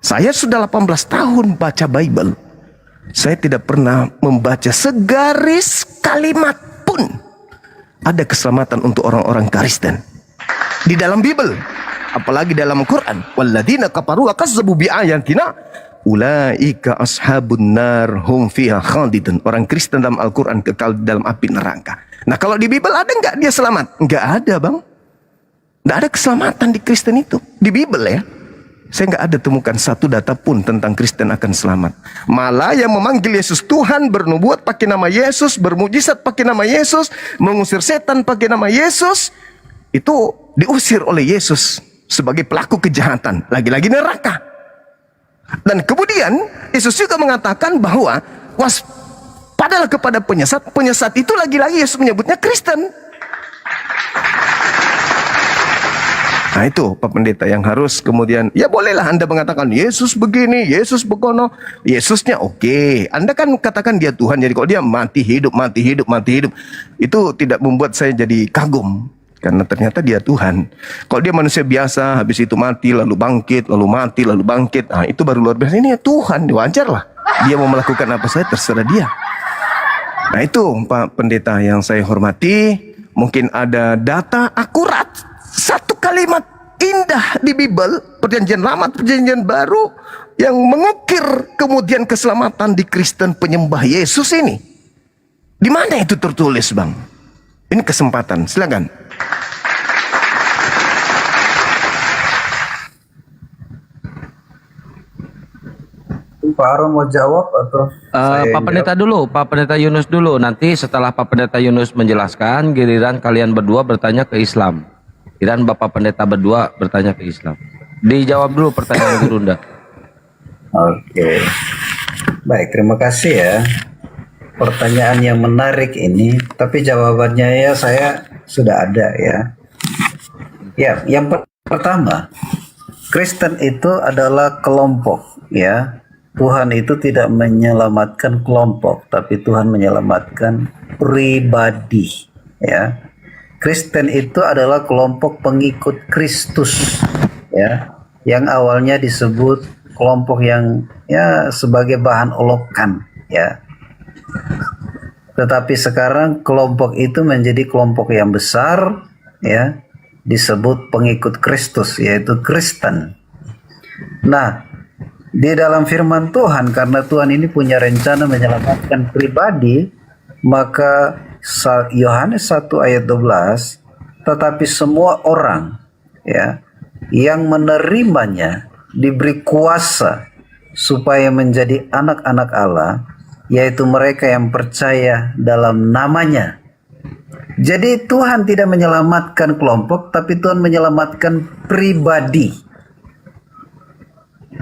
Saya sudah 18 tahun baca Bible. Saya tidak pernah membaca segaris kalimat pun ada keselamatan untuk orang-orang Kristen di dalam Bible, apalagi dalam Quran. Walladzina kafaru wa kazzabu bi ayatina ulaika ashabun nar hum fiha khalidun. Orang Kristen dalam Al-Quran kekal dalam api neraka. Nah, kalau di Bible ada nggak dia selamat? Nggak ada, Bang. Nggak ada keselamatan di Kristen itu. Di Bible ya. Saya nggak ada temukan satu data pun tentang Kristen akan selamat. Malah yang memanggil Yesus Tuhan, bernubuat pakai nama Yesus, bermujizat pakai nama Yesus, mengusir setan pakai nama Yesus, itu diusir oleh Yesus sebagai pelaku kejahatan. Lagi-lagi neraka. Dan kemudian Yesus juga mengatakan bahwa waspadalah kepada penyesat. Penyesat itu lagi-lagi Yesus menyebutnya Kristen. Nah itu Pak Pendeta yang harus kemudian, ya bolehlah Anda mengatakan Yesus begini, Yesus begono, Yesusnya oke. Anda kan katakan dia Tuhan, jadi kalau dia mati hidup, mati hidup, mati hidup, itu tidak membuat saya jadi kagum. Karena ternyata dia Tuhan. Kalau dia manusia biasa, habis itu mati, lalu bangkit, lalu mati, lalu bangkit, nah itu baru luar biasa. Ini ya Tuhan, wajar lah. Dia mau melakukan apa saja, terserah dia. Nah itu Pak Pendeta yang saya hormati, mungkin ada data akurat, satu kalimat indah di Bible, perjanjian lama, perjanjian baru, yang mengukir kemudian keselamatan di Kristen penyembah Yesus ini. Di mana itu tertulis, Bang? Ini kesempatan, silakan. Pak Aron mau jawab atau Pak Pendeta dulu, Pak Pendeta Yunus dulu. Nanti setelah Pak Pendeta Yunus menjelaskan, giliran kalian berdua bertanya ke Islam. Dan Bapak Pendeta berdua bertanya ke Islam. Dijawab dulu pertanyaan Gurunda. Oke. Baik, terima kasih ya. Pertanyaan yang menarik ini, tapi jawabannya ya saya sudah ada ya. Ya, yang pertama, Kristen itu adalah kelompok ya. Tuhan itu tidak menyelamatkan kelompok, tapi Tuhan menyelamatkan pribadi ya. Kristen itu adalah kelompok pengikut Kristus ya, yang awalnya disebut kelompok yang ya sebagai bahan olokan ya. Tetapi sekarang kelompok itu menjadi kelompok yang besar ya, disebut pengikut Kristus, yaitu Kristen. Nah, di dalam firman Tuhan, karena Tuhan ini punya rencana menyelamatkan pribadi, maka Yohanes 1 ayat 12, tetapi semua orang ya yang menerimanya diberi kuasa supaya menjadi anak-anak Allah, yaitu mereka yang percaya dalam namanya. Jadi Tuhan tidak menyelamatkan kelompok, tapi Tuhan menyelamatkan pribadi.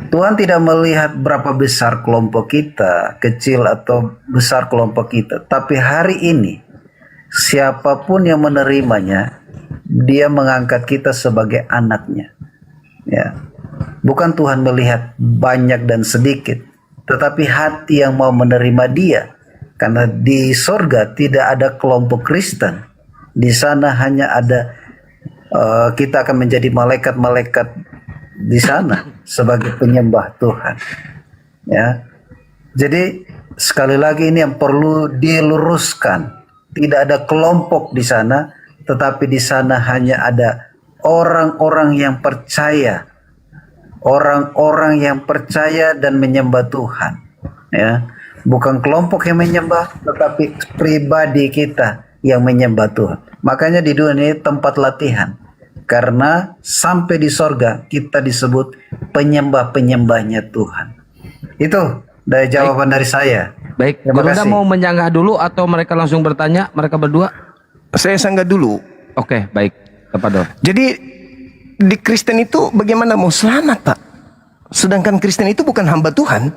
Tuhan tidak melihat berapa besar kelompok kita, kecil atau besar kelompok kita, tapi hari ini siapapun yang menerimanya, dia mengangkat kita sebagai anaknya ya. Bukan Tuhan melihat banyak dan sedikit, tetapi hati yang mau menerima dia. Karena di sorga tidak ada kelompok Kristen. Di sana hanya ada kita akan menjadi malaikat-malaikat di sana sebagai penyembah Tuhan ya. Jadi sekali lagi ini yang perlu diluruskan. Tidak ada kelompok di sana, tetapi di sana hanya ada orang-orang yang percaya. Orang-orang yang percaya dan menyembah Tuhan. Ya, bukan kelompok yang menyembah, tetapi pribadi kita yang menyembah Tuhan. Makanya di dunia ini tempat latihan. Karena sampai di sorga kita disebut penyembah-penyembahnya Tuhan. Itu dari jawaban dari saya. Baik, Gurunda mau menyanggah dulu atau mereka langsung bertanya, mereka berdua? Saya sanggah dulu. Oke, baik, Kepador. Jadi di Kristen itu bagaimana mau selamat, Pak? Sedangkan Kristen itu bukan hamba Tuhan.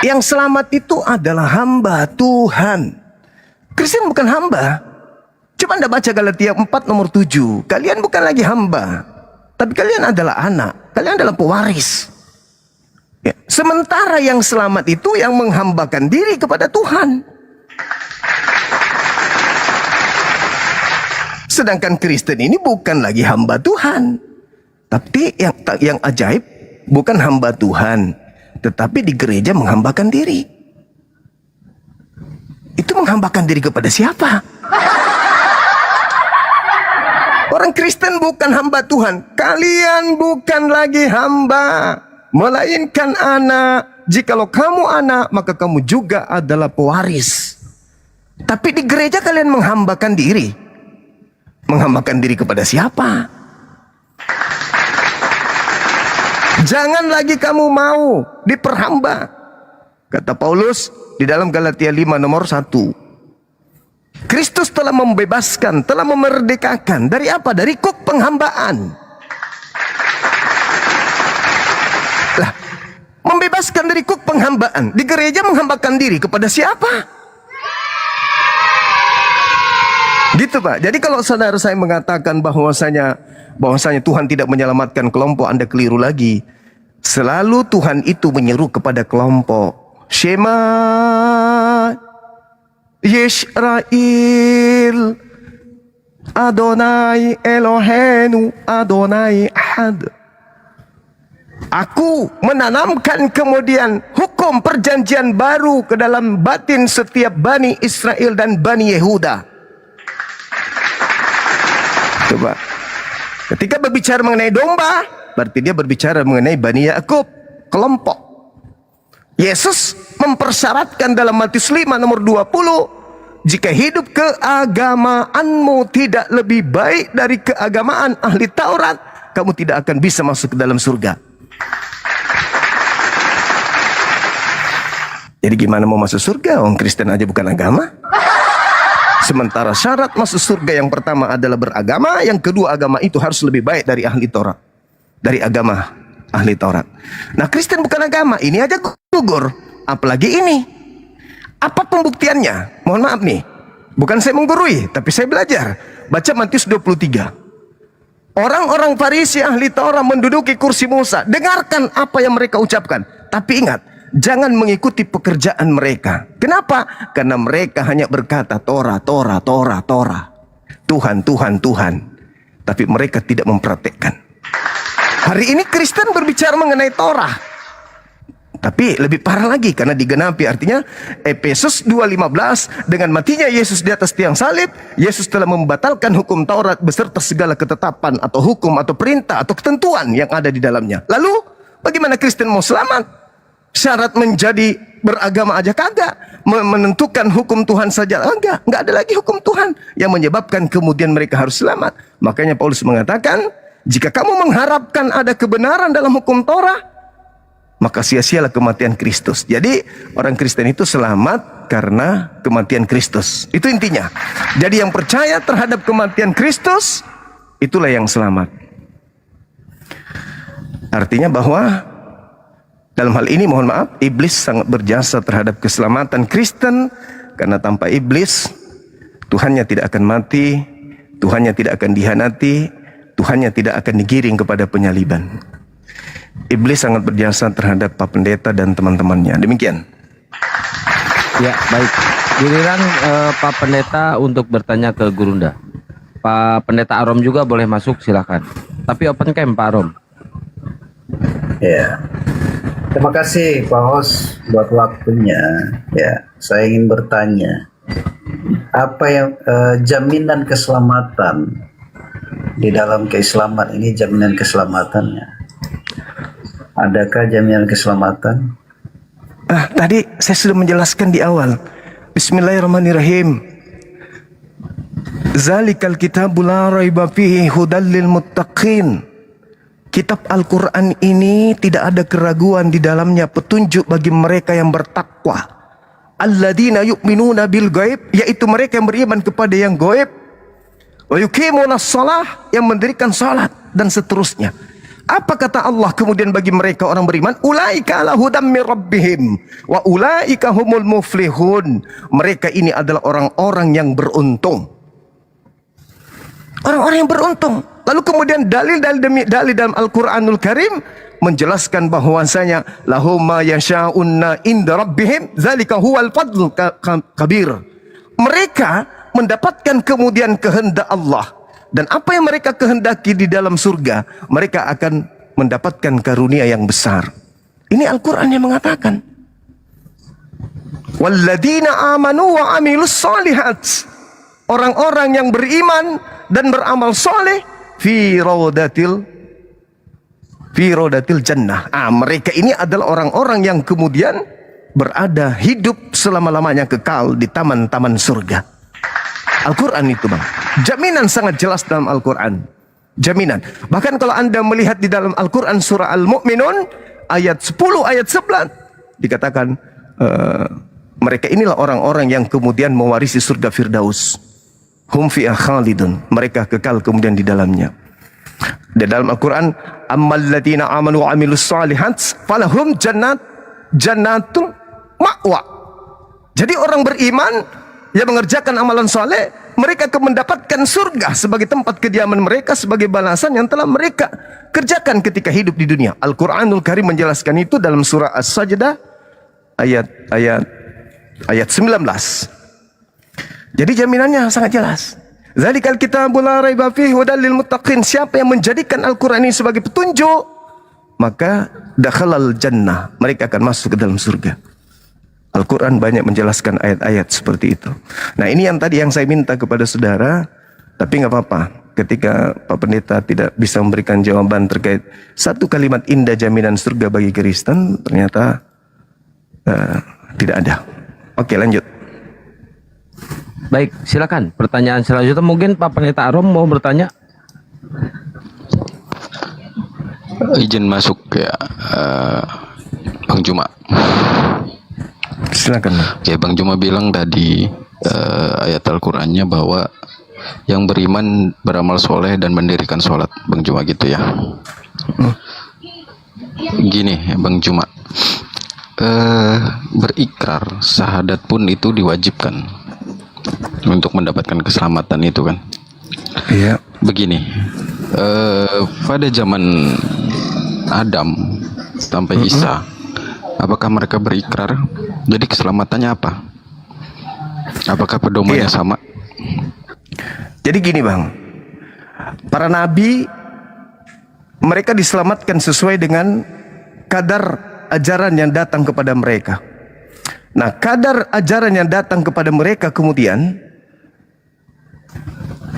Yang selamat itu adalah hamba Tuhan. Kristen bukan hamba. Coba Anda baca Galatia 4 nomor 7. Kalian bukan lagi hamba, tapi kalian adalah anak. Kalian adalah pewaris. Ya. Sementara yang selamat itu yang menghambakan diri kepada Tuhan. Sedangkan Kristen ini bukan lagi hamba Tuhan. Tapi yang ajaib bukan hamba Tuhan, tetapi di gereja menghambakan diri. Itu menghambakan diri kepada siapa? Orang Kristen bukan hamba Tuhan. Kalian bukan lagi hamba, melainkan anak. Jikalau kamu anak, maka kamu juga adalah pewaris. Tapi di gereja kalian menghambakan diri. Menghambakan diri kepada siapa? Jangan lagi kamu mau diperhamba. Kata Paulus di dalam Galatia 5 nomor 1. Kristus telah membebaskan, telah memerdekakan. Dari apa? Dari kuk penghambaan. Lah, membebaskan dari kuk penghambaan. Di gereja menghambakan diri kepada siapa? Gitu Pak. Jadi kalau saudara saya mengatakan bahwasanya Tuhan tidak menyelamatkan kelompok, Anda keliru lagi. Selalu Tuhan itu menyeru kepada kelompok. Shema Yisrael Adonai Elohenu Adonai Ahad. Aku menanamkan kemudian hukum perjanjian baru ke dalam batin setiap Bani Israel dan Bani Yehuda. Coba. Ketika berbicara mengenai domba, berarti dia berbicara mengenai Bani Yakub, kelompok. Yesus mempersyaratkan dalam Matius 5 nomor 20, jika hidup keagamaanmu tidak lebih baik dari keagamaan ahli Taurat, kamu tidak akan bisa masuk ke dalam surga. Jadi gimana mau masuk surga? Orang Kristen aja bukan agama. Sementara syarat masuk surga yang pertama adalah beragama, yang kedua agama itu harus lebih baik dari ahli Taurat. Dari agama ahli Taurat. Nah, Kristen bukan agama, ini aja gugur, apalagi ini. Apa pembuktiannya? Mohon maaf nih, bukan saya menggurui, tapi saya belajar. Baca Matius 23. Orang-orang Farisi ahli Taurat menduduki kursi Musa. Dengarkan apa yang mereka ucapkan. Tapi ingat, jangan mengikuti pekerjaan mereka. Kenapa? Karena mereka hanya berkata Torah, Torah, Torah, Torah. Tuhan, Tuhan, Tuhan. Tapi mereka tidak mempraktekkan. Hari ini Kristen berbicara mengenai Torah. Tapi lebih parah lagi karena digenapi, artinya Efesus 2:15, dengan matinya Yesus di atas tiang salib, Yesus telah membatalkan hukum Taurat beserta segala ketetapan atau hukum atau perintah atau ketentuan yang ada di dalamnya. Lalu bagaimana Kristen mau selamat? Syarat menjadi beragama aja kagak, menentukan hukum Tuhan saja enggak ada lagi hukum Tuhan yang menyebabkan kemudian mereka harus selamat. Makanya Paulus mengatakan, jika kamu mengharapkan ada kebenaran dalam hukum Torah, maka sia-sialah kematian Kristus. Jadi orang Kristen itu selamat karena kematian Kristus. Itu intinya. Jadi yang percaya terhadap kematian Kristus, itulah yang selamat. Artinya bahwa dalam hal ini, mohon maaf, iblis sangat berjasa terhadap keselamatan Kristen. Karena tanpa iblis, Tuhannya tidak akan mati, Tuhannya tidak akan dihianati, Tuhannya tidak akan digiring kepada penyaliban. Iblis sangat berjasa terhadap Pak Pendeta dan teman-temannya. Demikian. Ya, baik. Giliran Pak Pendeta untuk bertanya ke Gurunda. Pak Pendeta Arom juga boleh masuk, silakan. Tapi open cam Pak Arom. Ya. Terima kasih Pak Hos buat waktunya. Ya, saya ingin bertanya, apa yang jaminan keselamatan di dalam keislaman ini, jaminan keselamatannya? Adakah jaminan keselamatan? Tadi saya sudah menjelaskan di awal. Bismillahirrahmanirrahim. Zalikal kitabul la raiba fihi hudal lil muttaqin. Kitab Al-Quran ini tidak ada keraguan di dalamnya, petunjuk bagi mereka yang bertakwa. Alladzina yu'minuna bil ghaib, yaitu mereka yang beriman kepada yang gaib. Wa yuqimunas shalah, yang mendirikan salat, dan seterusnya. Apa kata Allah kemudian bagi mereka orang beriman? Ulaika ala hudam min rabbihim wa ulaika humul muflihun. Mereka ini adalah orang-orang yang beruntung. Orang-orang yang beruntung. Lalu kemudian dalil-dalil demi dalil dalam Al-Quranul Karim menjelaskan bahwasanya lahum ma yasha'unna inda rabbihim zalika huwal fadl kabir. Mereka mendapatkan kemudian kehendak Allah dan apa yang mereka kehendaki di dalam surga, mereka akan mendapatkan karunia yang besar. Ini Al-Quran yang mengatakan. Walladzina amanu wa amilus solihat. Orang-orang yang beriman dan beramal soleh fi raudatil jannah. Mereka ini adalah orang-orang yang kemudian berada hidup selama-lamanya kekal di taman-taman surga. Al-Quran itu bang, jaminan sangat jelas dalam Al-Quran. Jaminan. Bahkan kalau anda melihat di dalam Al-Quran surah Al-Mu'minun ayat 10 ayat 11 dikatakan mereka inilah orang-orang yang kemudian mewarisi surga Firdaus. Hum fiha khalidun. Mereka kekal kemudian di dalamnya. Di dalam Al-Quran, ammal ladina amanu wa amilus solihat falahum jannatul ma'wa. Jadi orang beriman yang mengerjakan amalan soleh, mereka akan mendapatkan surga sebagai tempat kediaman mereka, sebagai balasan yang telah mereka kerjakan ketika hidup di dunia. Al-Quranul Karim menjelaskan itu dalam surah As-Sajdah ayat 19. Jadi jaminannya sangat jelas. Zalikal kitabul la raiba fihi hudal lil muttaqin. Siapa yang menjadikan Al-Quran ini sebagai petunjuk, maka dakhalal jannah, mereka akan masuk ke dalam surga. Al-Quran banyak menjelaskan ayat-ayat seperti itu. Nah, ini yang tadi yang saya minta kepada saudara, tapi nggak apa-apa. Ketika Pak Pendeta tidak bisa memberikan jawaban terkait satu kalimat indah jaminan surga bagi Kristen, ternyata tidak ada. Oke, lanjut. Baik, silakan. Pertanyaan selanjutnya mungkin Pak Pendeta Arom mau bertanya. Izin masuk ya, Bang Juma. Silakan. Ya, Bang Juma bilang tadi ayat Al-Qur'annya bahwa yang beriman beramal soleh dan mendirikan sholat, Bang Juma gitu ya. Gini, Bang Juma, berikrar syahadat pun itu diwajibkan untuk mendapatkan keselamatan itu kan. Iya. Begini, pada zaman Adam sampai Isa, apakah mereka berikrar? Jadi keselamatannya apa? Apakah pedomannya sama? Jadi gini bang, para nabi mereka diselamatkan sesuai dengan kadar ajaran yang datang kepada mereka. Nah, kadar ajaran yang datang kepada mereka kemudian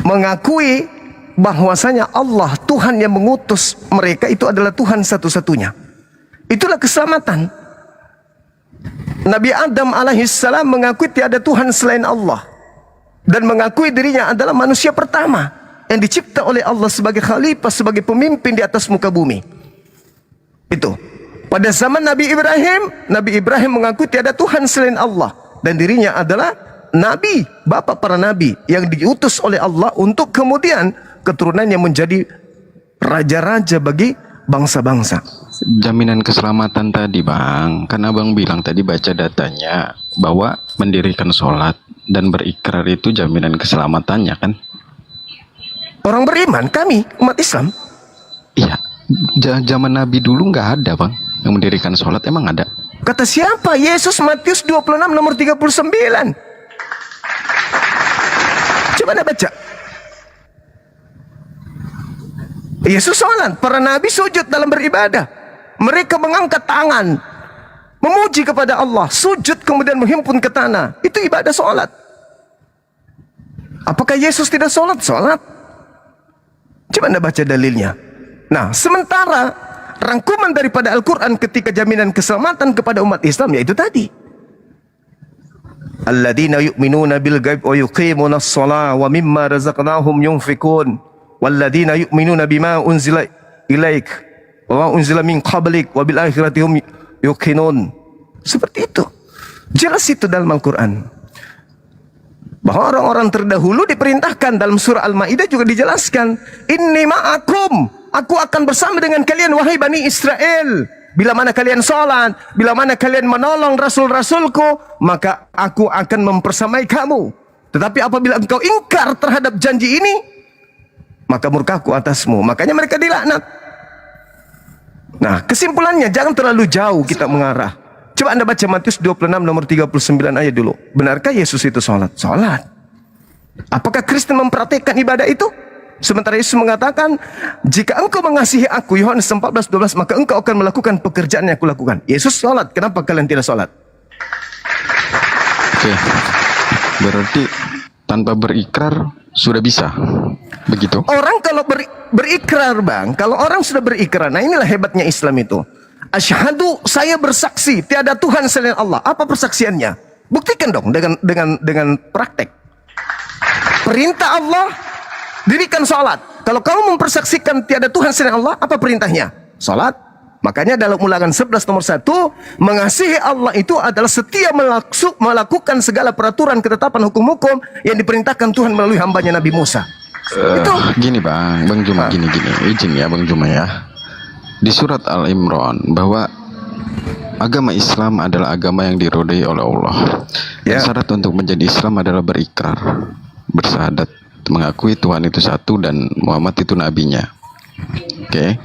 mengakui bahwasanya Allah Tuhan yang mengutus mereka itu adalah Tuhan satu-satunya. Itulah keselamatan. Nabi Adam alaihissalam mengakui tiada Tuhan selain Allah dan mengakui dirinya adalah manusia pertama yang dicipta oleh Allah sebagai khalifah, sebagai pemimpin di atas muka bumi. Itu. Pada zaman Nabi Ibrahim mengakui tiada Tuhan selain Allah dan dirinya adalah nabi, bapak para nabi yang diutus oleh Allah untuk kemudian keturunannya menjadi raja-raja bagi bangsa-bangsa. Jaminan keselamatan tadi Bang, kan Abang bilang tadi baca datanya bahwa mendirikan sholat dan berikrar itu jaminan keselamatannya kan? Orang beriman, kami umat Islam. Iya, zaman Nabi dulu nggak ada Bang yang mendirikan sholat, emang ada? Kata siapa? Yesus, Matius 26 nomor 39. Coba anda baca. Yesus sholat, para nabi sujud dalam beribadah. Mereka mengangkat tangan, memuji kepada Allah, sujud kemudian menghimpun ke tanah. Itu ibadah sholat. Apakah Yesus tidak sholat? Sholat. Coba anda baca dalilnya. Nah, sementara rangkuman daripada Al-Quran ketika jaminan keselamatan kepada umat Islam yaitu tadi. Alladzina yu'minuna bil ghaib wa yuqimunas shalah wa mimma razaqnahum yunfikun walladzina yu'minuna bima unzila ilaik wa unzila min qablik wa bil akhirati hum yuqinun. Seperti itu. Jelas itu dalam Al-Quran. Bahwa orang-orang terdahulu diperintahkan dalam surah Al-Maidah juga dijelaskan, inni ma'akum, aku akan bersama dengan kalian wahai Bani Israel. Bila mana kalian sholat, bila mana kalian menolong rasul-rasulku, maka aku akan mempersamai kamu. Tetapi apabila engkau ingkar terhadap janji ini, maka murkaku atasmu. Makanya mereka dilaknat. Nah, kesimpulannya jangan terlalu jauh kita mengarah. Coba anda baca Matius 26 nomor 39 ayat dulu. Benarkah Yesus itu sholat? Sholat. Apakah Kristen mempraktikkan ibadah itu? Sementara Yesus mengatakan, jika engkau mengasihi aku, Yohanes 14:12, maka engkau akan melakukan pekerjaan yang aku lakukan. Yesus sholat, kenapa kalian tidak sholat? Oke. Berarti tanpa berikrar sudah bisa. Begitu. Orang kalau berikrar, Bang, kalau orang sudah berikrar, nah inilah hebatnya Islam itu. Asyhadu, saya bersaksi tiada Tuhan selain Allah. Apa persaksiannya? Buktikan dong dengan praktek. Perintah Allah, dirikan sholat. Kalau kamu mempersaksikan tiada Tuhan selain Allah, apa perintahnya? Sholat. Makanya dalam Ulangan 11 nomor 1, mengasihi Allah itu adalah setia melakukan segala peraturan, ketetapan, hukum-hukum yang diperintahkan Tuhan melalui hambanya Nabi Musa. Itu. Gini Bang Juma, gini. Izin ya Bang Juma ya. Di surat Al-Imran bahwa agama Islam adalah agama yang diridhoi oleh Allah. Dan syarat untuk menjadi Islam adalah berikrar, bersyahadat, mengakui Tuhan itu satu dan Muhammad itu nabinya. Oke.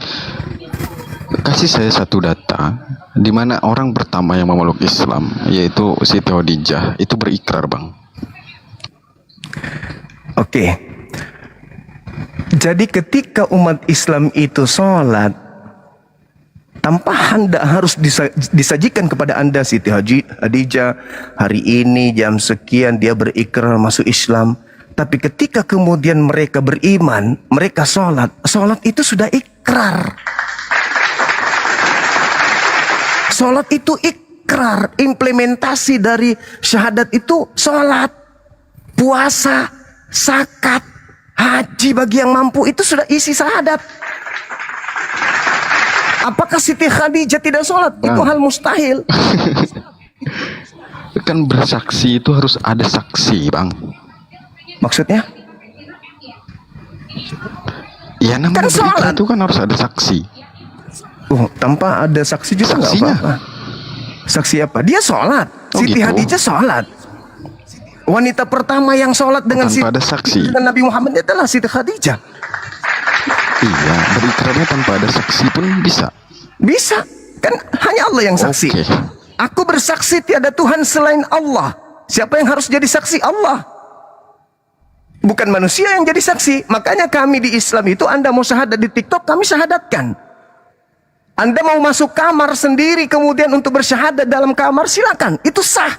Kasih saya satu data di mana orang pertama yang memeluk Islam yaitu Siti Khadijah itu berikrar, Bang. Oke. Jadi ketika umat Islam itu sholat, tanpa hendak harus disajikan kepada Anda Siti Khadijah hari ini jam sekian dia berikrar masuk Islam. Tapi ketika kemudian mereka beriman, mereka sholat itu sudah ikrar. Sholat itu ikrar, implementasi dari syahadat itu sholat, puasa, zakat, haji bagi yang mampu itu sudah isi syahadat. Apakah Siti Khadijah tidak sholat? Itu hal mustahil. Kan bersaksi itu harus ada saksi, Bang. Maksudnya? Ya namanya Kan berita sholat. itu kan harus ada saksi. Tanpa ada saksi juga nggak Saksinya? apa-apa. Saksi apa? Dia sholat. Oh, Siti gitu. Khadijah sholat. Wanita pertama yang sholat dengan Tanpa ada saksi. dengan Nabi Muhammad adalah Siti Khadijah. Iya, berikrarnya tanpa ada saksi pun bisa. Bisa. Kan hanya Allah yang saksi. Oke. Aku bersaksi tiada Tuhan selain Allah. Siapa yang harus jadi saksi? Allah. Bukan manusia yang jadi saksi. Makanya kami di Islam itu, Anda mau syahadat di TikTok, kami syahadatkan. Anda mau masuk kamar sendiri kemudian untuk bersyahadat dalam kamar, silakan. Itu sah.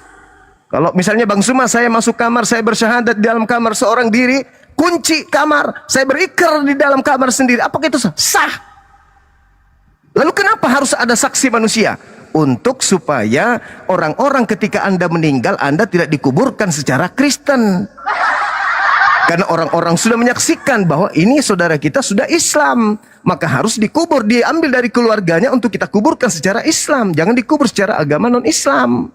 Kalau misalnya Bang Suma, saya masuk kamar, saya bersyahadat di dalam kamar seorang diri, kunci kamar, saya berikrar di dalam kamar sendiri. Apakah itu sah? Sah. Lalu kenapa harus ada saksi manusia? Untuk supaya orang-orang ketika Anda meninggal, Anda tidak dikuburkan secara Kristen. Karena orang-orang sudah menyaksikan bahwa ini saudara kita sudah Islam. Maka harus dikubur, diambil dari keluarganya untuk kita kuburkan secara Islam. Jangan dikubur secara agama non-Islam.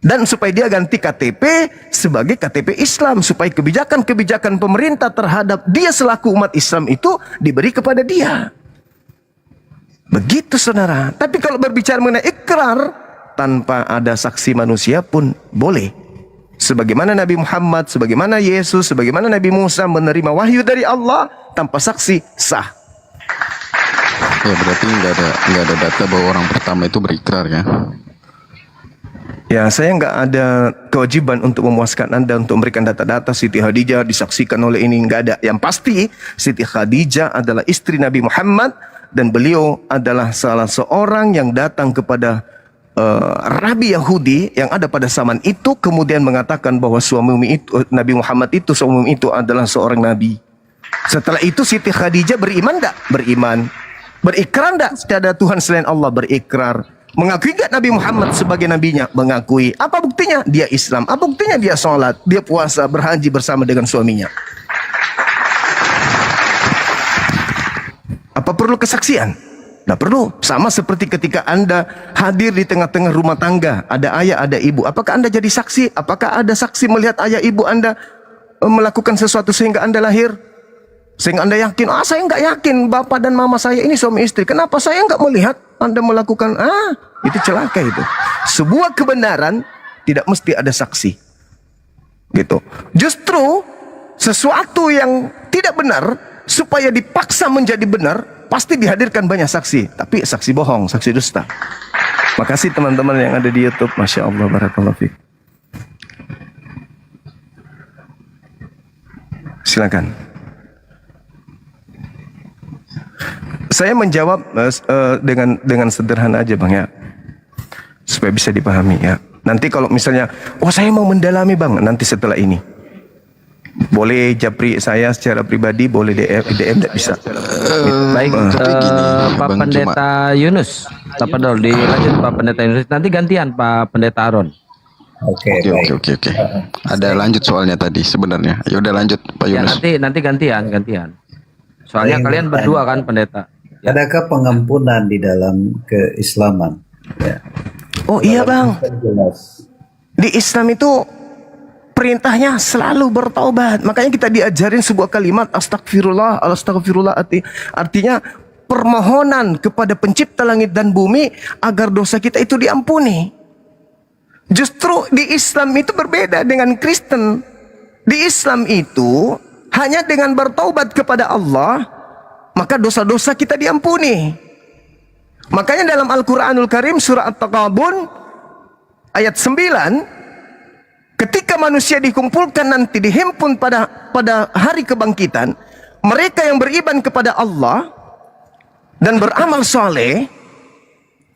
Dan supaya dia ganti KTP sebagai KTP Islam. Supaya kebijakan-kebijakan pemerintah terhadap dia selaku umat Islam itu diberi kepada dia. Begitu saudara. Tapi kalau berbicara mengenai ikrar, tanpa ada saksi manusia pun boleh. Sebagaimana Nabi Muhammad, sebagaimana Yesus, sebagaimana Nabi Musa menerima wahyu dari Allah, tanpa saksi sah. Ya berarti nggak ada data bahwa orang pertama itu berikrar ya. Ya, saya nggak ada kewajiban untuk memuaskan Anda untuk memberikan data-data Siti Khadijah disaksikan oleh ini, nggak ada. Yang pasti Siti Khadijah adalah istri Nabi Muhammad dan beliau adalah salah seorang yang datang kepada Rabi Yahudi yang ada pada zaman itu, kemudian mengatakan bahwa suami itu, Nabi Muhammad itu, suami itu adalah seorang nabi. Setelah itu Siti Khadijah beriman enggak? Beriman. Berikrar enggak? Tiada Tuhan selain Allah, berikrar. Mengakui enggak Nabi Muhammad sebagai nabinya? Mengakui. Apa buktinya? Dia Islam. Apa buktinya? Dia sholat, dia puasa, berhaji bersama dengan suaminya. Apa perlu kesaksian? Tidak perlu. Sama seperti ketika Anda hadir di tengah-tengah rumah tangga, ada ayah, ada ibu. Apakah Anda jadi saksi? Apakah ada saksi melihat ayah ibu Anda melakukan sesuatu sehingga Anda lahir? Sehingga Anda yakin, saya nggak yakin bapak dan mama saya ini suami istri. Kenapa saya nggak melihat Anda melakukan? Itu celaka itu. Sebuah kebenaran tidak mesti ada saksi. Gitu. Justru sesuatu yang tidak benar supaya dipaksa menjadi benar, pasti dihadirkan banyak saksi. Tapi saksi bohong, saksi dusta. Makasih teman-teman yang ada di YouTube. Masya Allah, barakallahu fiik. Silakan. Saya menjawab dengan sederhana aja Bang ya, supaya bisa dipahami ya. Nanti kalau misalnya, oh saya mau mendalami Bang, nanti setelah ini boleh japri saya secara pribadi, boleh DM tidak bisa. Baik, tapi gini, Pak Bang Pendeta Yunus, apa dulu dilanjut Pak Pendeta Yunus, nanti gantian Pak Pendeta Aron. Oke, baik. Oke. Ada lanjut soalnya tadi sebenarnya. Ya udah lanjut Pak Ya Yunus. nanti gantian. Soalnya kalian berdua kan pendeta. Ya. Adakah pengampunan di dalam keislaman? Ya. Oh iya Bang, Jelas. di Islam itu perintahnya selalu bertaubat. Makanya kita diajarin sebuah kalimat astagfirullah, artinya permohonan kepada pencipta langit dan bumi agar dosa kita itu diampuni. Justru di Islam itu berbeda dengan Kristen. Di Islam itu hanya dengan bertaubat kepada Allah maka dosa-dosa kita diampuni. Makanya dalam Al-Quranul Karim surah At-Taqabun ayat 9, ketika manusia dikumpulkan nanti dihimpun pada hari kebangkitan, mereka yang beriman kepada Allah dan beramal soleh,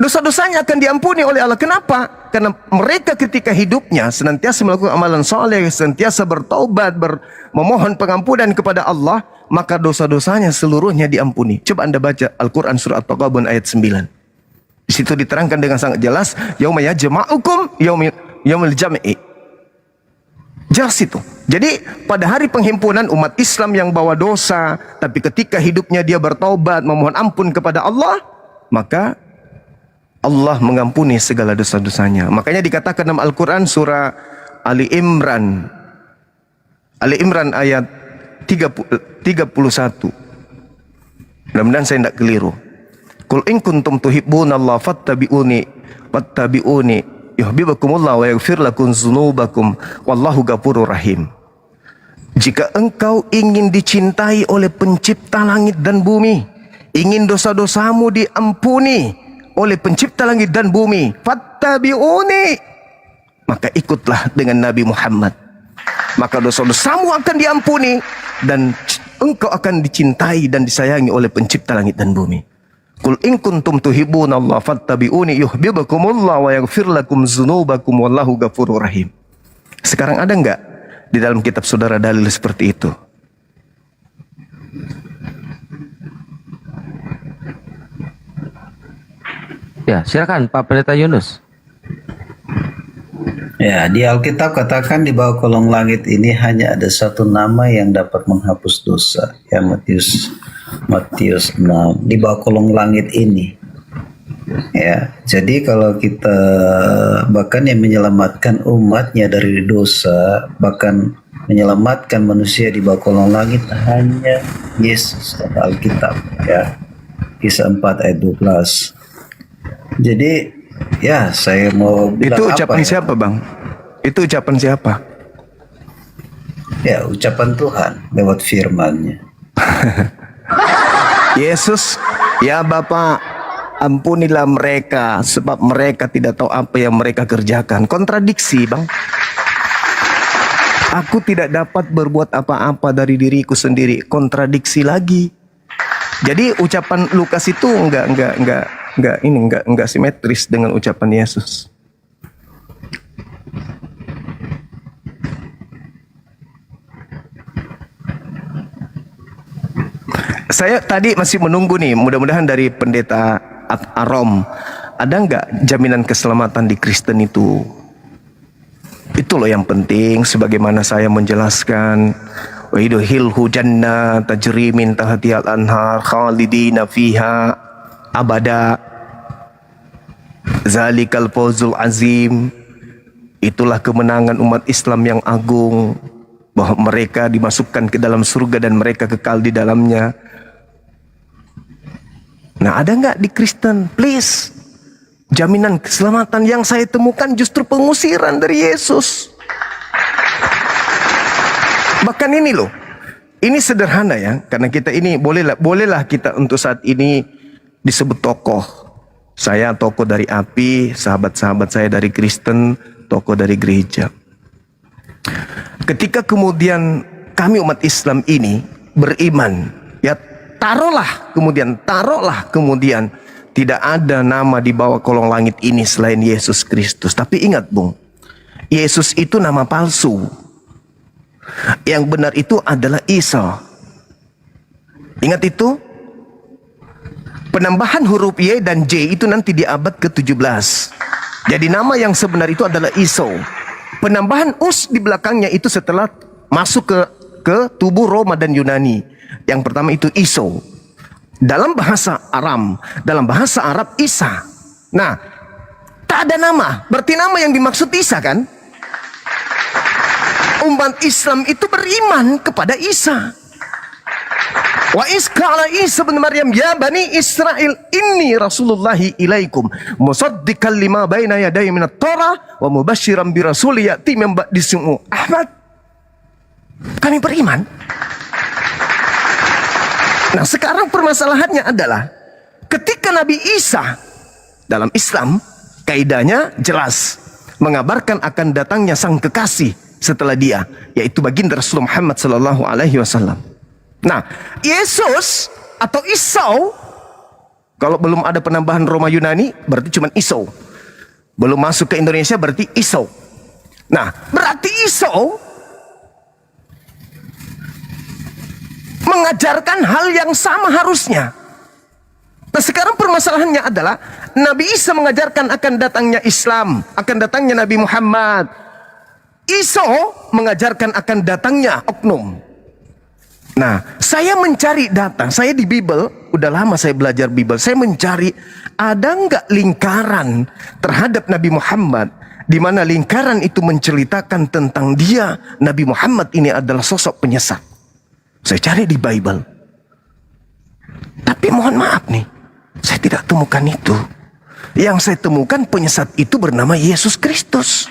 dosa-dosanya akan diampuni oleh Allah. Kenapa? Karena mereka ketika hidupnya senantiasa melakukan amalan soleh, senantiasa bertaubat, memohon pengampunan kepada Allah, maka dosa-dosanya seluruhnya diampuni. Coba Anda baca Al-Quran surah At-Taqabun ayat 9. Di situ diterangkan dengan sangat jelas, yauma yajma'ukum yaumil jam'i. Jelas itu. Jadi pada hari penghimpunan umat Islam yang bawa dosa, tapi ketika hidupnya dia bertaubat, memohon ampun kepada Allah, maka Allah mengampuni segala dosa-dosanya. Makanya dikatakan dalam Al-Quran surah Ali Imran ayat 31. Mudah-mudahan saya tidak keliru. Qul in kuntum tuhibbunallaha fattabi'uni yuhibbukumullah wa yaghfir lakum dzunubakum wallahu ghafurur rahim. Jika engkau ingin dicintai oleh pencipta langit dan bumi, ingin dosa-dosamu diampuni oleh pencipta langit dan bumi, fattabi'uni, maka ikutlah dengan Nabi Muhammad. Maka dosa-dosamu akan diampuni dan engkau akan dicintai dan disayangi oleh pencipta langit dan bumi. Qul in kuntum tuhibbunallaha fattabi'uni yuhibbukumullah wa yaghfir lakum dzunubakum wallahu ghafurur rahim. Sekarang ada enggak di dalam kitab saudara dalil seperti itu? Ya, silakan Pak Pendeta Yunus. Ya, di Alkitab katakan di bawah kolong langit ini hanya ada satu nama yang dapat menghapus dosa. Ya, Matius 6. Di bawah kolong langit ini. Ya, jadi kalau kita bahkan yang menyelamatkan umatnya dari dosa, bahkan menyelamatkan manusia di bawah kolong langit hanya Yesus kata Alkitab. Ya, Kisah 4 ayat 12. Jadi ya saya mau bilang itu ucapan siapa Bang? Itu ucapan siapa? Ya ucapan Tuhan lewat firman-Nya. Yesus, ya Bapa, ampunilah mereka sebab mereka tidak tahu apa yang mereka kerjakan. Kontradiksi Bang. Aku tidak dapat berbuat apa-apa dari diriku sendiri. Kontradiksi lagi. Jadi ucapan Lukas itu enggak simetris dengan ucapan Yesus. Saya tadi masih menunggu nih, mudah-mudahan dari Pendeta Arom, ada enggak jaminan keselamatan di Kristen itu? Itu loh yang penting, sebagaimana saya menjelaskan, wa yudkhilhu jannah tajri min tahtihal anhar khalidina fiha abada, zalikal fawzul azim. Itulah kemenangan umat Islam yang agung, bahwa mereka dimasukkan ke dalam surga dan mereka kekal di dalamnya. Nah, ada nggak di Kristen? Please, jaminan keselamatan yang saya temukan justru pengusiran dari Yesus. Bahkan ini loh, ini sederhana ya, karena kita ini bolehlah kita untuk saat ini disebut tokoh. Saya tokoh dari API, sahabat-sahabat saya dari Kristen, tokoh dari gereja. Ketika kemudian kami umat Islam ini beriman, ya taruhlah kemudian tidak ada nama di bawah kolong langit ini selain Yesus Kristus. Tapi ingat Bung, Yesus itu nama palsu. Yang benar itu adalah Isa. Ingat itu? Penambahan huruf Y dan J itu nanti di abad ke-17. Jadi nama yang sebenar itu adalah Iso. Penambahan us di belakangnya itu setelah masuk ke tubuh Roma dan Yunani. Yang pertama itu Iso. Dalam bahasa Arab Isa. Nah, tak ada nama. Berarti nama yang dimaksud Isa kan? Umat Islam itu beriman kepada Isa. Wa isqala Isa bin Maryam ya bani Israel inni rasulullahi ilaikum musaddiqan lima baina yadayya minat Torah wa mubasysyiran bi rasulin ya'ti min ba'di ismuhu Ahmad. Kami beriman. Nah, sekarang permasalahannya adalah ketika Nabi Isa dalam Islam kaidahnya jelas mengabarkan akan datangnya sang kekasih setelah dia, yaitu baginda Rasulullah Muhammad sallallahu alaihi wasallam. Nah, Yesus atau Isau, kalau belum ada penambahan Roma Yunani, berarti cuma Isau. Belum masuk ke Indonesia, berarti Isau. Nah, berarti Isau mengajarkan hal yang sama harusnya. Nah, sekarang permasalahannya adalah Nabi Isa mengajarkan akan datangnya Islam, akan datangnya Nabi Muhammad. Isau mengajarkan akan datangnya oknum. Nah, saya mencari data, saya di Bible, udah lama saya belajar Bible, saya mencari ada nggak lingkaran terhadap Nabi Muhammad, di mana lingkaran itu menceritakan tentang dia, Nabi Muhammad ini adalah sosok penyesat. Saya cari di Bible. Tapi mohon maaf nih, saya tidak temukan itu. Yang saya temukan penyesat itu bernama Yesus Kristus.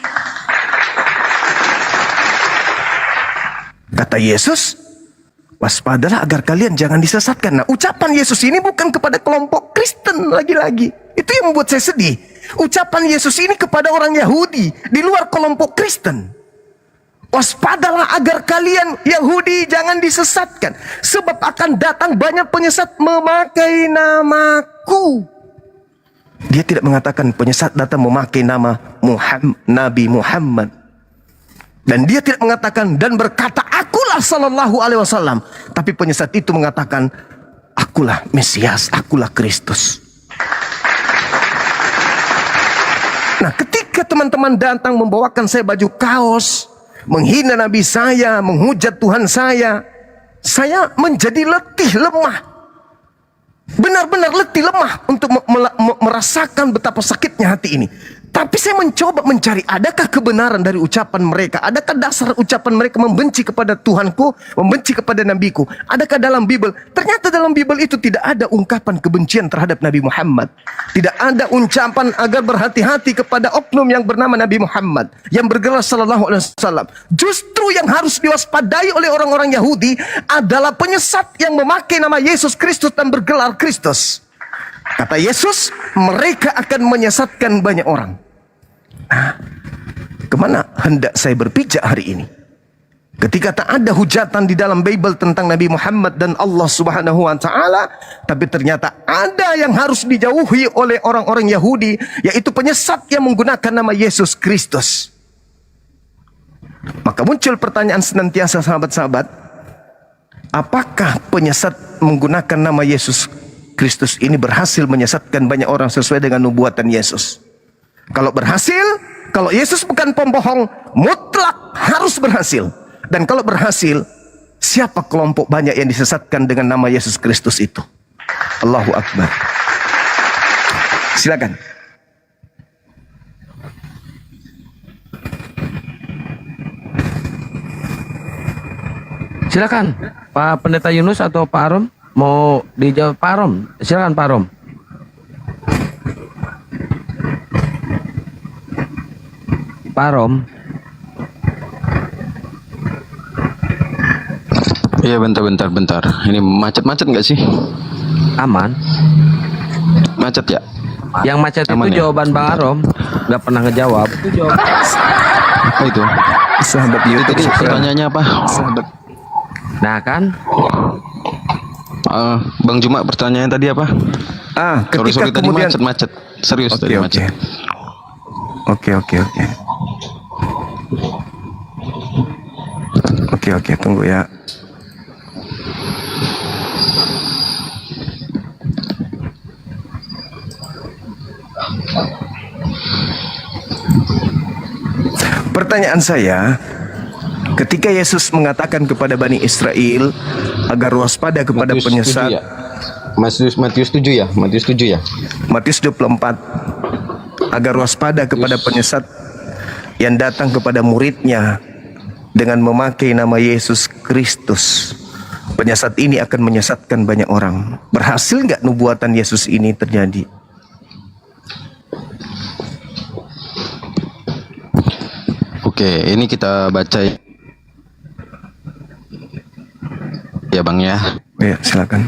Kata Yesus, waspadalah agar kalian jangan disesatkan. Nah, ucapan Yesus ini bukan kepada kelompok Kristen lagi-lagi. Itu yang membuat saya sedih. Ucapan Yesus ini kepada orang Yahudi di luar kelompok Kristen. Waspadalah agar kalian Yahudi jangan disesatkan. Sebab akan datang banyak penyesat memakai namaku. Dia tidak mengatakan penyesat datang memakai nama Nabi Muhammad. Dan dia tidak mengatakan dan berkata akulah sallallahu alaihi wasallam. Tapi penyesat itu mengatakan akulah Mesias, akulah Kristus. Nah, ketika teman-teman datang membawakan saya baju kaos, menghina Nabi saya, menghujat Tuhan saya menjadi letih, lemah. Benar-benar letih, lemah untuk merasakan betapa sakitnya hati ini. Tapi saya mencoba mencari, adakah kebenaran dari ucapan mereka? Adakah dasar ucapan mereka membenci kepada Tuhanku, membenci kepada Nabiku? Adakah dalam Bible? Ternyata dalam Bible itu tidak ada ungkapan kebencian terhadap Nabi Muhammad. Tidak ada ucapan agar berhati-hati kepada oknum yang bernama Nabi Muhammad, yang bergelar sallallahu alaihi wasallam. Justru yang harus diwaspadai oleh orang-orang Yahudi adalah penyesat yang memakai nama Yesus Kristus dan bergelar Kristus. Kata Yesus, mereka akan menyesatkan banyak orang. Nah, kemana hendak saya berpijak hari ini? Ketika tak ada hujatan di dalam Bible tentang Nabi Muhammad dan Allah Subhanahu wa Ta'ala, tapi ternyata ada yang harus dijauhi oleh orang-orang Yahudi, yaitu penyesat yang menggunakan nama Yesus Kristus. Maka muncul pertanyaan senantiasa, sahabat-sahabat, apakah penyesat menggunakan nama Yesus Kristus ini berhasil menyesatkan banyak orang sesuai dengan nubuatan Yesus? Kalau berhasil, kalau Yesus bukan pembohong, mutlak harus berhasil. Dan kalau berhasil, siapa kelompok banyak yang disesatkan dengan nama Yesus Kristus itu? Allahu Akbar. Silakan. Silakan Pak Pendeta Yunus atau Pak Arom. Mau dijawab Pak Arom? Silakan Pak Arom. Pak Arom. Iya, bentar. Ini macet nggak sih? Aman. Macet ya? Yang macet Aman itu ya? jawaban Bang Arom. Nggak pernah ngejawab. Itu jawaban. Apa itu? Sahabat Itu pertanyaannya apa? Sahabat. Nah kan? Bang Juma, pertanyaan tadi apa? Ketika sorry, tadi kemudian macet. Serius tadi macet. Oke. Oke, tunggu ya. Pertanyaan saya, ketika Yesus mengatakan kepada Bani Israel agar waspada kepada penyesat, Matius 7 ya? Matius 7 ya? Matius 24, agar waspada kepada penyesat yang datang kepada muridnya dengan memakai nama Yesus Kristus. Penyesat ini akan menyesatkan banyak orang. Berhasil nggak nubuatan Yesus ini terjadi? Oke, ini kita baca ya Bang ya. Ya, silakan.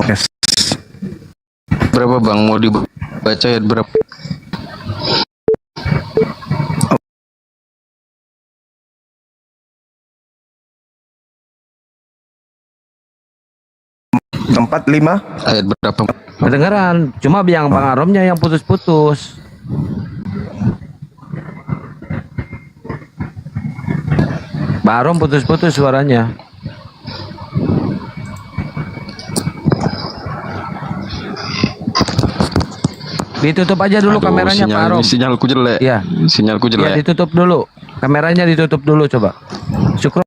Oke. Berapa Bang, mau dibaca ayat berapa? Tempat 5. Ayat berapa? Kedengaran, cuma yang Bang Aromnya yang putus-putus. Bang Arom putus-putus suaranya. Ditutup aja dulu kameranya Pak Arom. Sinyalku jelek. Iya. Sinyalku jelek. Ya, ditutup dulu. Kameranya ditutup dulu coba. Syukur.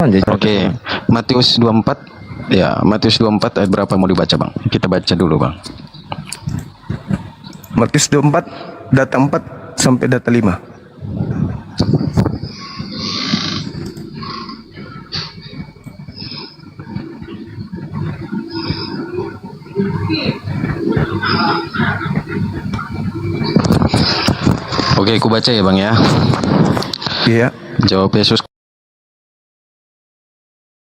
Oke. Matius 24. Ya, Matius 24 ayat berapa mau dibaca Bang? Kita baca dulu Bang. Matius 24, data 4 sampai data 5. Oke, aku baca ya Bang ya. Iya. Jawab Yesus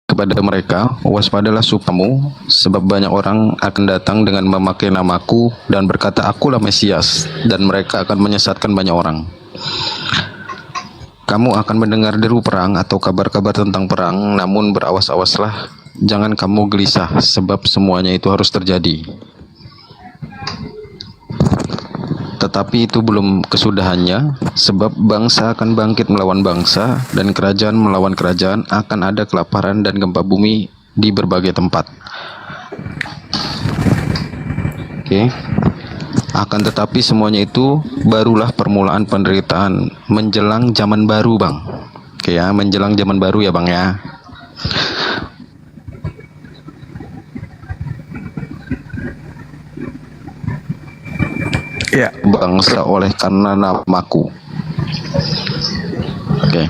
kepada mereka, waspadalah supamu, sebab banyak orang akan datang dengan memakai namaku dan berkata, akulah Mesias, dan mereka akan menyesatkan banyak orang. Kamu akan mendengar deru perang atau kabar-kabar tentang perang, namun berawas-awaslah, jangan kamu gelisah, sebab semuanya itu harus terjadi. Tetapi itu belum kesudahannya, sebab bangsa akan bangkit melawan bangsa, dan kerajaan melawan kerajaan, akan ada kelaparan dan gempa bumi di berbagai tempat. Oke. Akan tetapi semuanya itu barulah permulaan penderitaan menjelang zaman baru Bang. Oke ya, menjelang zaman baru ya Bang ya. Iya. Bangsa oleh karena namaku. Oke.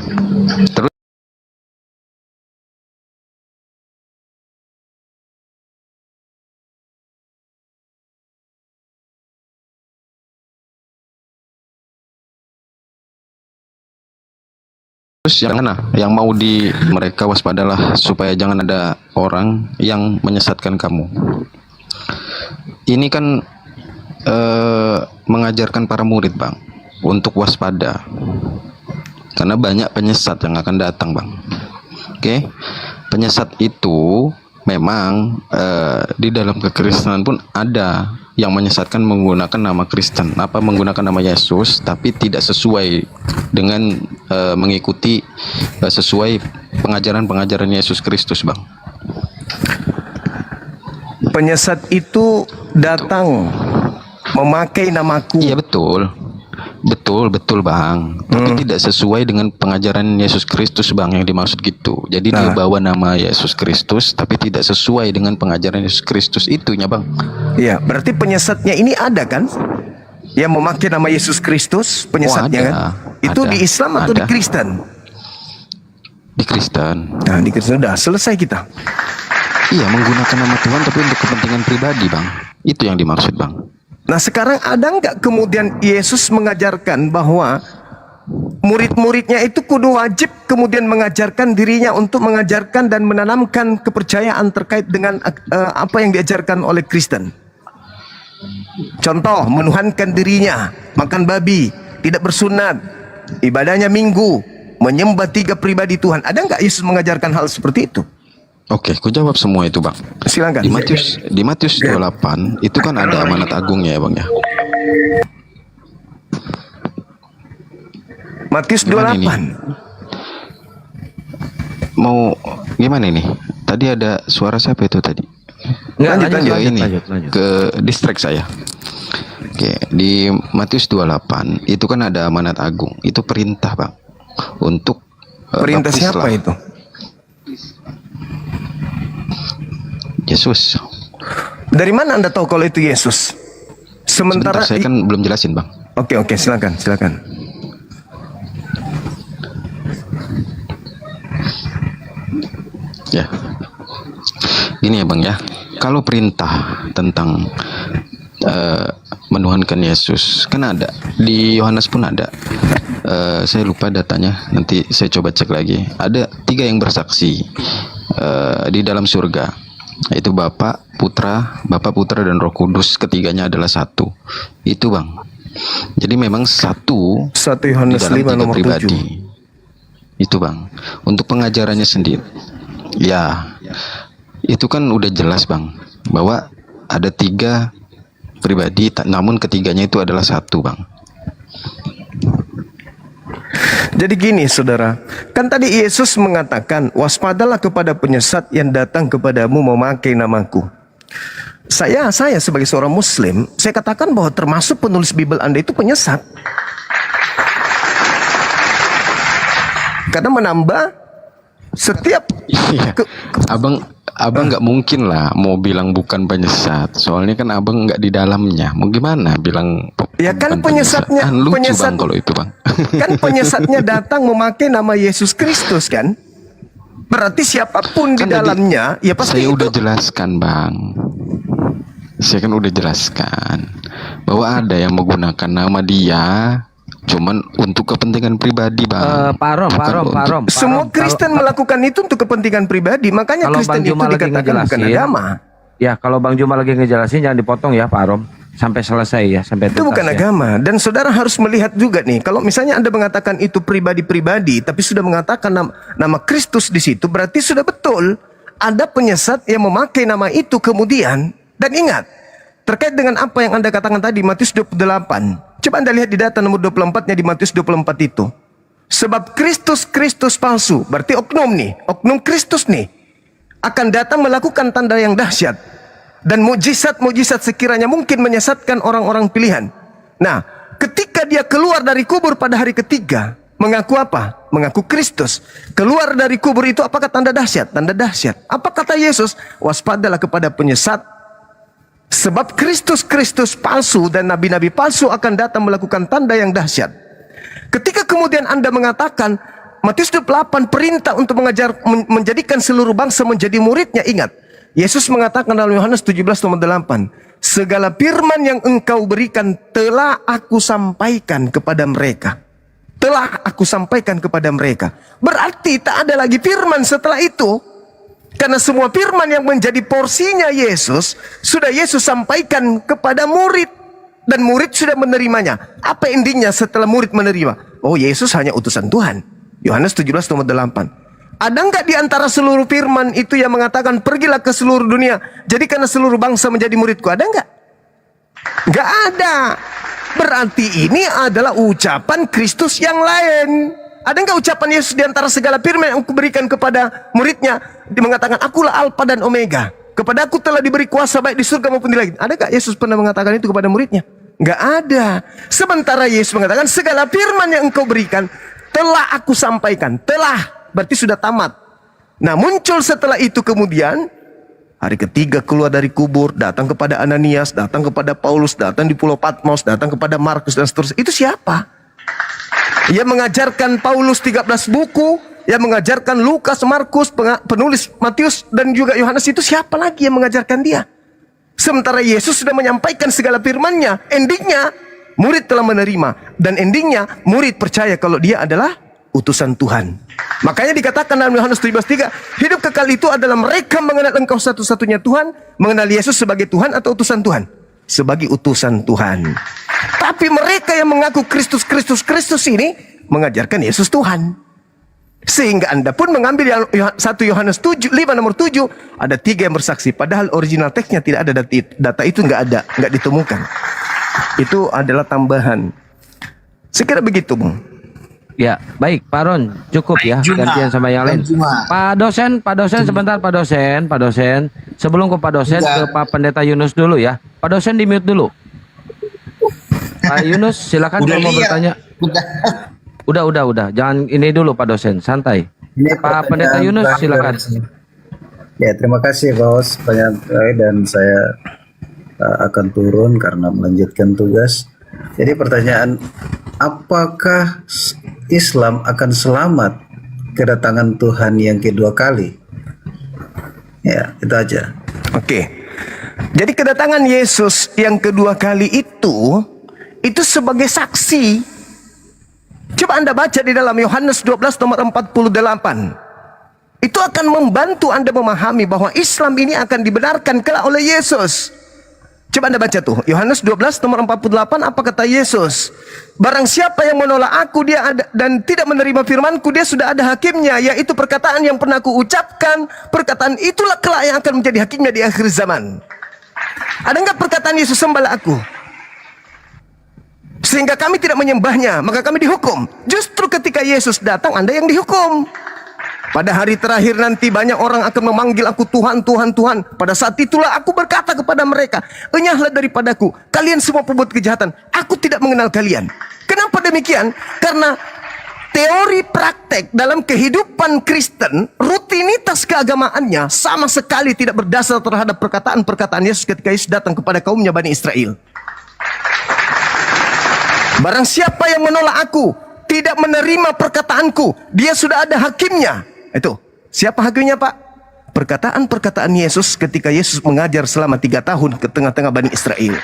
Terus yang mana? Yang mau di mereka waspadalah supaya jangan ada orang yang menyesatkan kamu. Ini kan mengajarkan para murid Bang untuk waspada karena banyak penyesat yang akan datang Bang. Oke. Penyesat itu memang di dalam kekristenan pun ada yang menyesatkan menggunakan nama Kristen, menggunakan nama Yesus, tapi tidak sesuai dengan mengikuti sesuai pengajaran Yesus Kristus Bang. Penyesat itu datang memakai namaku. Iya betul Bang. Tapi tidak sesuai dengan pengajaran Yesus Kristus Bang yang dimaksud gitu. Jadi dia bawa nama Yesus Kristus tapi tidak sesuai dengan pengajaran Yesus Kristus itunya Bang. Iya, berarti penyesatnya ini ada kan? Yang memakai nama Yesus Kristus, penyesatnya ada, kan? Itu ada, di Islam atau ada. di Kristen? Di Kristen. Nah, di Kristen udah selesai kita. Iya, menggunakan nama Tuhan tapi untuk kepentingan pribadi Bang. Itu yang dimaksud Bang. Nah sekarang ada nggak kemudian Yesus mengajarkan bahwa murid-muridnya itu kudu wajib kemudian mengajarkan dirinya untuk mengajarkan dan menanamkan kepercayaan terkait dengan apa yang diajarkan oleh Kristen. Contoh, menuhankan dirinya, makan babi, tidak bersunat, ibadahnya minggu, menyembah 3 pribadi Tuhan. Ada nggak Yesus mengajarkan hal seperti itu? Oke, ku jawab semua itu Bang. Silakan. Di Matius 28 itu kan ada amanat agungnya ya Bang ya. Matius Gimana 28. ini? Mau gimana ini? Tadi ada suara siapa itu tadi? Lanjut. Ke distrik saya. Oke, di Matius 28 itu kan ada amanat agung. Itu perintah Bang. Untuk Perintah siapa itu? Yesus. Dari mana Anda tahu kalau itu Yesus? Sementara Sebentar, saya kan belum jelasin Bang. Oke, silakan. Ya. Gini ya Bang ya. Kalau perintah tentang menuhankan Yesus kan ada di Yohanes pun ada. Saya lupa datanya, nanti saya coba cek lagi. Ada 3 yang bersaksi di dalam surga, yaitu Bapa, Putra dan Roh Kudus. Ketiganya adalah satu. Itu Bang. Jadi memang satu 1 di Yohanes dalam 5 3 nomor pribadi. 7. Itu Bang. Untuk pengajarannya sendiri, ya itu kan udah jelas Bang, bahwa ada 3 pribadi, namun ketiganya itu adalah satu Bang. Jadi gini saudara, kan tadi Yesus mengatakan, waspadalah kepada penyesat yang datang kepadamu memakai namaku. Saya sebagai seorang muslim, saya katakan bahwa termasuk penulis Bible Anda itu penyesat. Karena menambah setiap Iya. Abang nggak mungkin lah mau bilang bukan penyesat, soalnya kan abang nggak di dalamnya. Mau gimana bilang? Ya kan bukan penyesatnya, lucu penyesat, Bang kalau itu Bang. kan penyesatnya datang memakai nama Yesus Kristus kan? Berarti siapapun di Kan tadi dalamnya, ya pasti saya itu. udah jelaskan Bang. Saya kan udah jelaskan bahwa ada yang menggunakan nama dia cuman untuk kepentingan pribadi Bang. Pak Rom. Semua Kristen melakukan itu untuk kepentingan pribadi, makanya Kalau Kristen Bang itu Juma lagi dikatakan bukan ngejelasin, agama. Ya, kalau Bang Juma lagi ngejelasin jangan dipotong ya Pak Rom. Sampai selesai ya, sampai Itu tuntas bukan ya. agama. Dan saudara harus melihat juga nih, kalau misalnya Anda mengatakan itu pribadi-pribadi, tapi sudah mengatakan nama Kristus di situ, berarti sudah betul ada penyesat yang memakai nama itu kemudian. Dan ingat, terkait dengan apa yang Anda katakan tadi, Matius 28. Coba Anda lihat di data nomor 24-nya di Matius 24 itu. Sebab Kristus palsu, berarti oknum Kristus nih, akan datang melakukan tanda yang dahsyat. Dan mujizat-mujizat sekiranya mungkin menyesatkan orang-orang pilihan. Nah, ketika dia keluar dari kubur pada hari ketiga, mengaku apa? Mengaku Kristus. Keluar dari kubur itu apakah tanda dahsyat? Tanda dahsyat. Apa kata Yesus? Waspadalah kepada penyesat. Sebab Kristus palsu dan nabi-nabi palsu akan datang melakukan tanda yang dahsyat. Ketika kemudian Anda mengatakan Matius 28 perintah untuk menjadikan seluruh bangsa menjadi muridnya, ingat Yesus mengatakan dalam Yohanes 17:8, segala firman yang engkau berikan telah aku sampaikan kepada mereka. Telah aku sampaikan kepada mereka. Berarti tak ada lagi firman setelah itu. Karena semua firman yang menjadi porsinya Yesus sudah Yesus sampaikan kepada murid. Dan murid sudah menerimanya. Apa endingnya setelah murid menerima? Oh, Yesus hanya utusan Tuhan. Yohanes 17:8. Ada nggak di antara seluruh firman itu yang mengatakan pergilah ke seluruh dunia, jadikanlah seluruh bangsa menjadi muridku? Ada nggak? Nggak ada. Berarti ini adalah ucapan Kristus yang lain. Ada nggak ucapan Yesus di antara segala firman yang kuberikan kepada muridnya? Dia mengatakan, akulah Alfa dan Omega. Kepada aku telah diberi kuasa baik di surga maupun di langit. Ada nggak Yesus pernah mengatakan itu kepada muridnya? Nggak ada. Sementara Yesus mengatakan segala firman yang engkau berikan telah aku sampaikan. Telah. Berarti sudah tamat. Nah, muncul setelah itu kemudian hari ketiga keluar dari kubur, datang kepada Ananias, datang kepada Paulus, datang di Pulau Patmos, datang kepada Markus dan seterusnya. Itu siapa? Yang mengajarkan Paulus 13 buku, yang mengajarkan Lukas, Markus, penulis Matius dan juga Yohanes, itu siapa lagi yang mengajarkan dia? Sementara Yesus sudah menyampaikan segala firman-Nya. Endingnya, murid telah menerima. Dan endingnya, murid percaya kalau dia adalah utusan Tuhan. Makanya dikatakan dalam Yohanes 17:3, hidup kekal itu adalah mereka mengenal Engkau satu-satunya Tuhan, mengenal Yesus sebagai Tuhan atau utusan Tuhan? Sebagai utusan Tuhan. Tapi mereka yang mengaku Kristus ini mengajarkan Yesus Tuhan. Sehingga Anda pun mengambil 1 Yohanes 5 nomor 7, ada 3 yang bersaksi, padahal original teksnya tidak ada data itu, nggak ditemukan. Itu adalah tambahan. Sekira begitu, Bung. Ya, baik, Pak Ron, cukup ya, gantian sama yang lain. Pak dosen sebentar, Pak dosen. Sebelum ke Pak dosen, ke Pak Pendeta Yunus dulu ya. Pak dosen di mute dulu. Pak Yunus, silakan kalau mau bertanya. Udah. Jangan ini dulu Pak dosen, santai. Pak Pendeta Yunus, silakan. Ya, terima kasih Bos banyak dan saya akan turun karena melanjutkan tugas. Jadi pertanyaan, apakah Islam akan selamat kedatangan Tuhan yang kedua kali? Ya, itu aja. Oke. Jadi kedatangan Yesus yang kedua kali itu sebagai saksi. Coba Anda baca di dalam Yohanes 12 nomor 48. Itu akan membantu Anda memahami bahwa Islam ini akan dibenarkan kelak oleh Yesus. Coba Anda baca tuh, Yohanes 12 nomor 48, apa kata Yesus? Barang siapa yang menolak aku dan tidak menerima firmanku, dia sudah ada hakimnya, yaitu perkataan yang pernah aku ucapkan. Perkataan itulah kelak yang akan menjadi hakimnya di akhir zaman. Ada enggak perkataan Yesus, sembahlah aku, sehingga kami tidak menyembahnya, maka kami dihukum. Justru ketika Yesus datang, Anda yang dihukum. Pada hari terakhir nanti banyak orang akan memanggil aku Tuhan, Tuhan, Tuhan. Pada saat itulah aku berkata kepada mereka, enyahlah daripadaku, kalian semua pembuat kejahatan. Aku tidak mengenal kalian. Kenapa demikian? Karena teori praktek dalam kehidupan Kristen, rutinitas keagamaannya sama sekali tidak berdasar terhadap perkataan-perkataan Yesus ketika Yesus datang kepada kaumnya Bani Israel. Barang siapa yang menolak aku, tidak menerima perkataanku, dia sudah ada hakimnya. Itu, siapa hakimnya Pak? Perkataan-perkataan Yesus ketika Yesus mengajar selama 3 tahun ke tengah-tengah Bani Israel.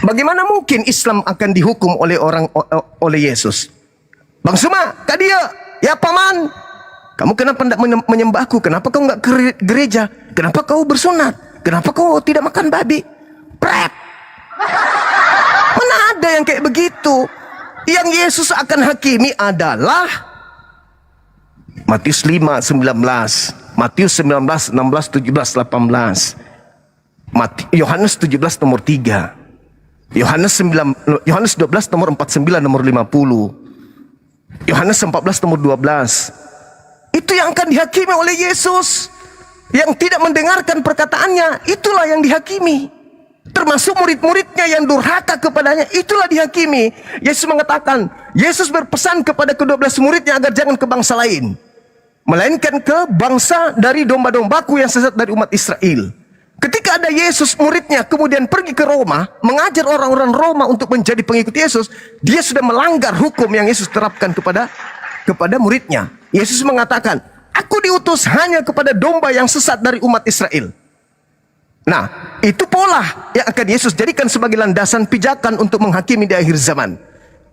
Bagaimana mungkin Islam akan dihukum oleh Yesus? Bang Suma, Kak dia, ya paman, kamu kenapa tidak menyembahku? Kenapa kau nggak ke gereja? Kenapa kau bersunat? Kenapa kau tidak makan babi? Pret! Mana ada yang kayak begitu? Yang Yesus akan hakimi adalah Matius 5:19, Matius 19, 16, 17, 18, Yohanes 17 nomor 3, Yohanes 12 nomor 49 nomor 50, Yohanes 14 nomor 12. Itu yang akan dihakimi oleh Yesus. Yang tidak mendengarkan perkataannya, itulah yang dihakimi. Termasuk murid-muridnya yang durhaka kepadanya, itulah dihakimi. Yesus mengatakan, Yesus berpesan kepada ke-12 muridnya agar jangan ke bangsa lain, melainkan ke bangsa dari domba-dombaku yang sesat dari umat Israel. Ketika ada Yesus muridnya kemudian pergi ke Roma, mengajar orang-orang Roma untuk menjadi pengikut Yesus, dia sudah melanggar hukum yang Yesus terapkan kepada muridnya. Yesus mengatakan, aku diutus hanya kepada domba yang sesat dari umat Israel. Nah, itu pola yang akan Yesus jadikan sebagai landasan pijakan untuk menghakimi di akhir zaman.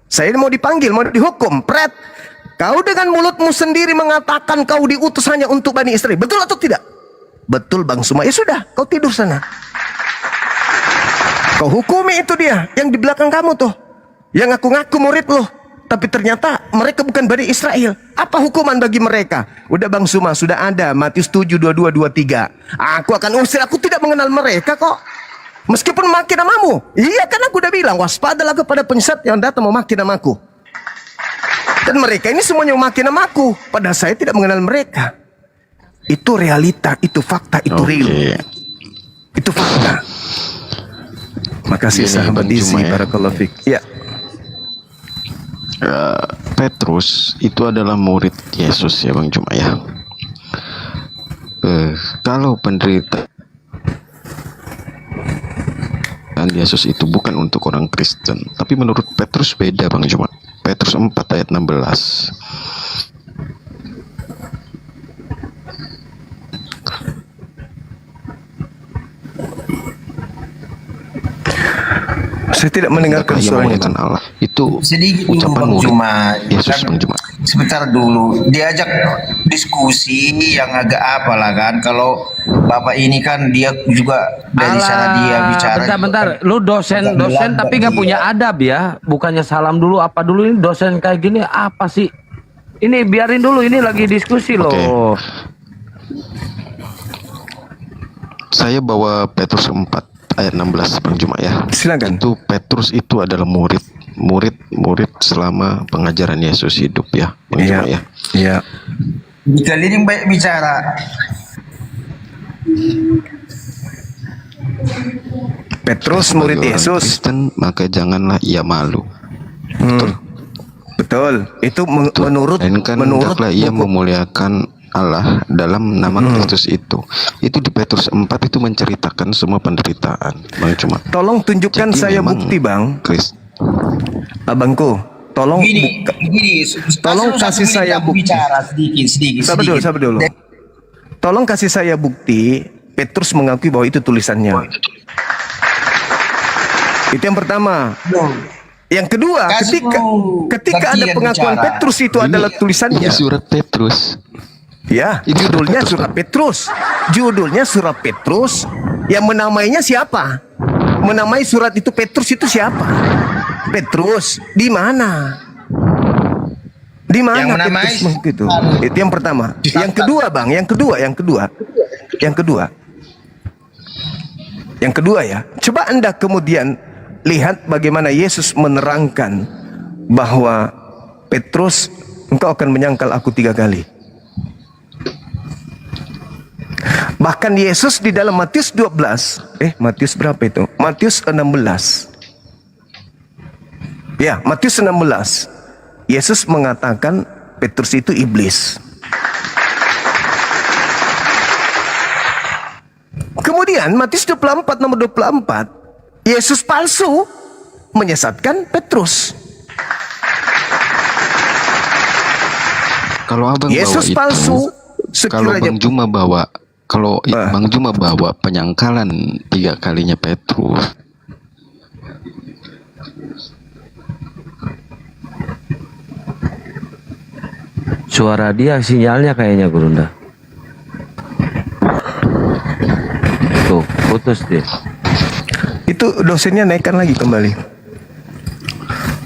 Saya mau dipanggil, mau dihukum, pret. Kau dengan mulutmu sendiri mengatakan kau diutus hanya untuk Bani Israel. Betul atau tidak? Betul Bang Suma. Ya sudah, kau tidur sana. Kau hukumi itu dia, yang di belakang kamu tuh, yang ngaku-ngaku murid loh, tapi ternyata mereka bukan Bani Israel. Apa hukuman bagi mereka? Udah Bang Suma, sudah ada Matius 7, 22, 23. Aku akan usir, aku tidak mengenal mereka kok. Meskipun maki namamu. Iya kan aku udah bilang, waspadalah kepada penyesat yang datang memaki namaku. Dan mereka ini semuanya memaki namaku, padahal saya tidak mengenal mereka. Itu realita, itu fakta, itu real. Itu fakta. Makasih sahabat Izi, barakallahu fiik. Ya. Petrus itu adalah murid Yesus ya Bang Juma ya. Kalau penderitaan Yesus itu bukan untuk orang Kristen, tapi menurut Petrus beda Bang Juma. Petrus 4 ayat 16. Saya tidak mendengarkan Ia suaranya. memuliakan Allah. Itu Sedikit dulu ucapan Bang murid Juma. Yesus, Kan Bang Juma. sebentar dulu. Diajak diskusi yang agak apa lah kan. Kalau Bapak ini kan dia juga dari sana dia bicara. Bentar, lu dosen agak melambat tapi nggak dia. punya adab ya. Bukannya salam dulu apa dulu, ini dosen kayak gini apa sih? Ini biarin dulu, ini lagi diskusi loh. Saya bawa Petrus 4 ayat 16 Bang Juma ya. Silakan. Itu Petrus itu adalah murid selama pengajaran Yesus hidup ya, Bang Juma ya. Iya. Kali ini baik bicara. Petrus murid Sebagai orang Yesus. Kristen, maka janganlah ia malu. Betul. Itu menurut Dan hendaklah ia memuliakan Allah dalam nama Kristus itu. Itu di Petrus 4 itu menceritakan semua penderitaan, Bang Juma. Tolong tunjukkan Jadi saya memang bukti, Bang. Abangku, tolong Gini, tolong kasih saya bukti. bicara sedikit. Sabar dulu. Tolong kasih saya bukti Petrus mengakui bahwa itu tulisannya. Itu yang pertama. Yang kedua, Kasih ketika ada bagian pengakuan bicara. Petrus itu adalah tulisannya. Ini surat Petrus. Ya, Itu judulnya Petrus, surat Petrus. Judulnya surat Petrus. Yang menamainya siapa? Menamai surat itu Petrus itu siapa? Petrus di mana? Di mana Yang menamai Petrus itu? Itu yang pertama. Yang kedua, Bang, yang kedua ya. Coba Anda kemudian lihat bagaimana Yesus menerangkan bahwa Petrus, engkau akan menyangkal aku 3 kali. Bahkan Yesus di dalam Matius 12, Matius berapa itu? Matius 16. Ya, Matius 16. Yesus mengatakan Petrus itu iblis. Kemudian Matius 24 nomor 24, Yesus palsu menyesatkan Petrus. Kalau abang Yesus bawa palsu itu, kalau sekiranya Bang Juma bawa, Bang Juma bawa penyangkalan 3 kalinya Petrus, Suara dia sinyalnya kayaknya Gurunda. Tuh, putus dia. itu dosennya naikkan lagi kembali.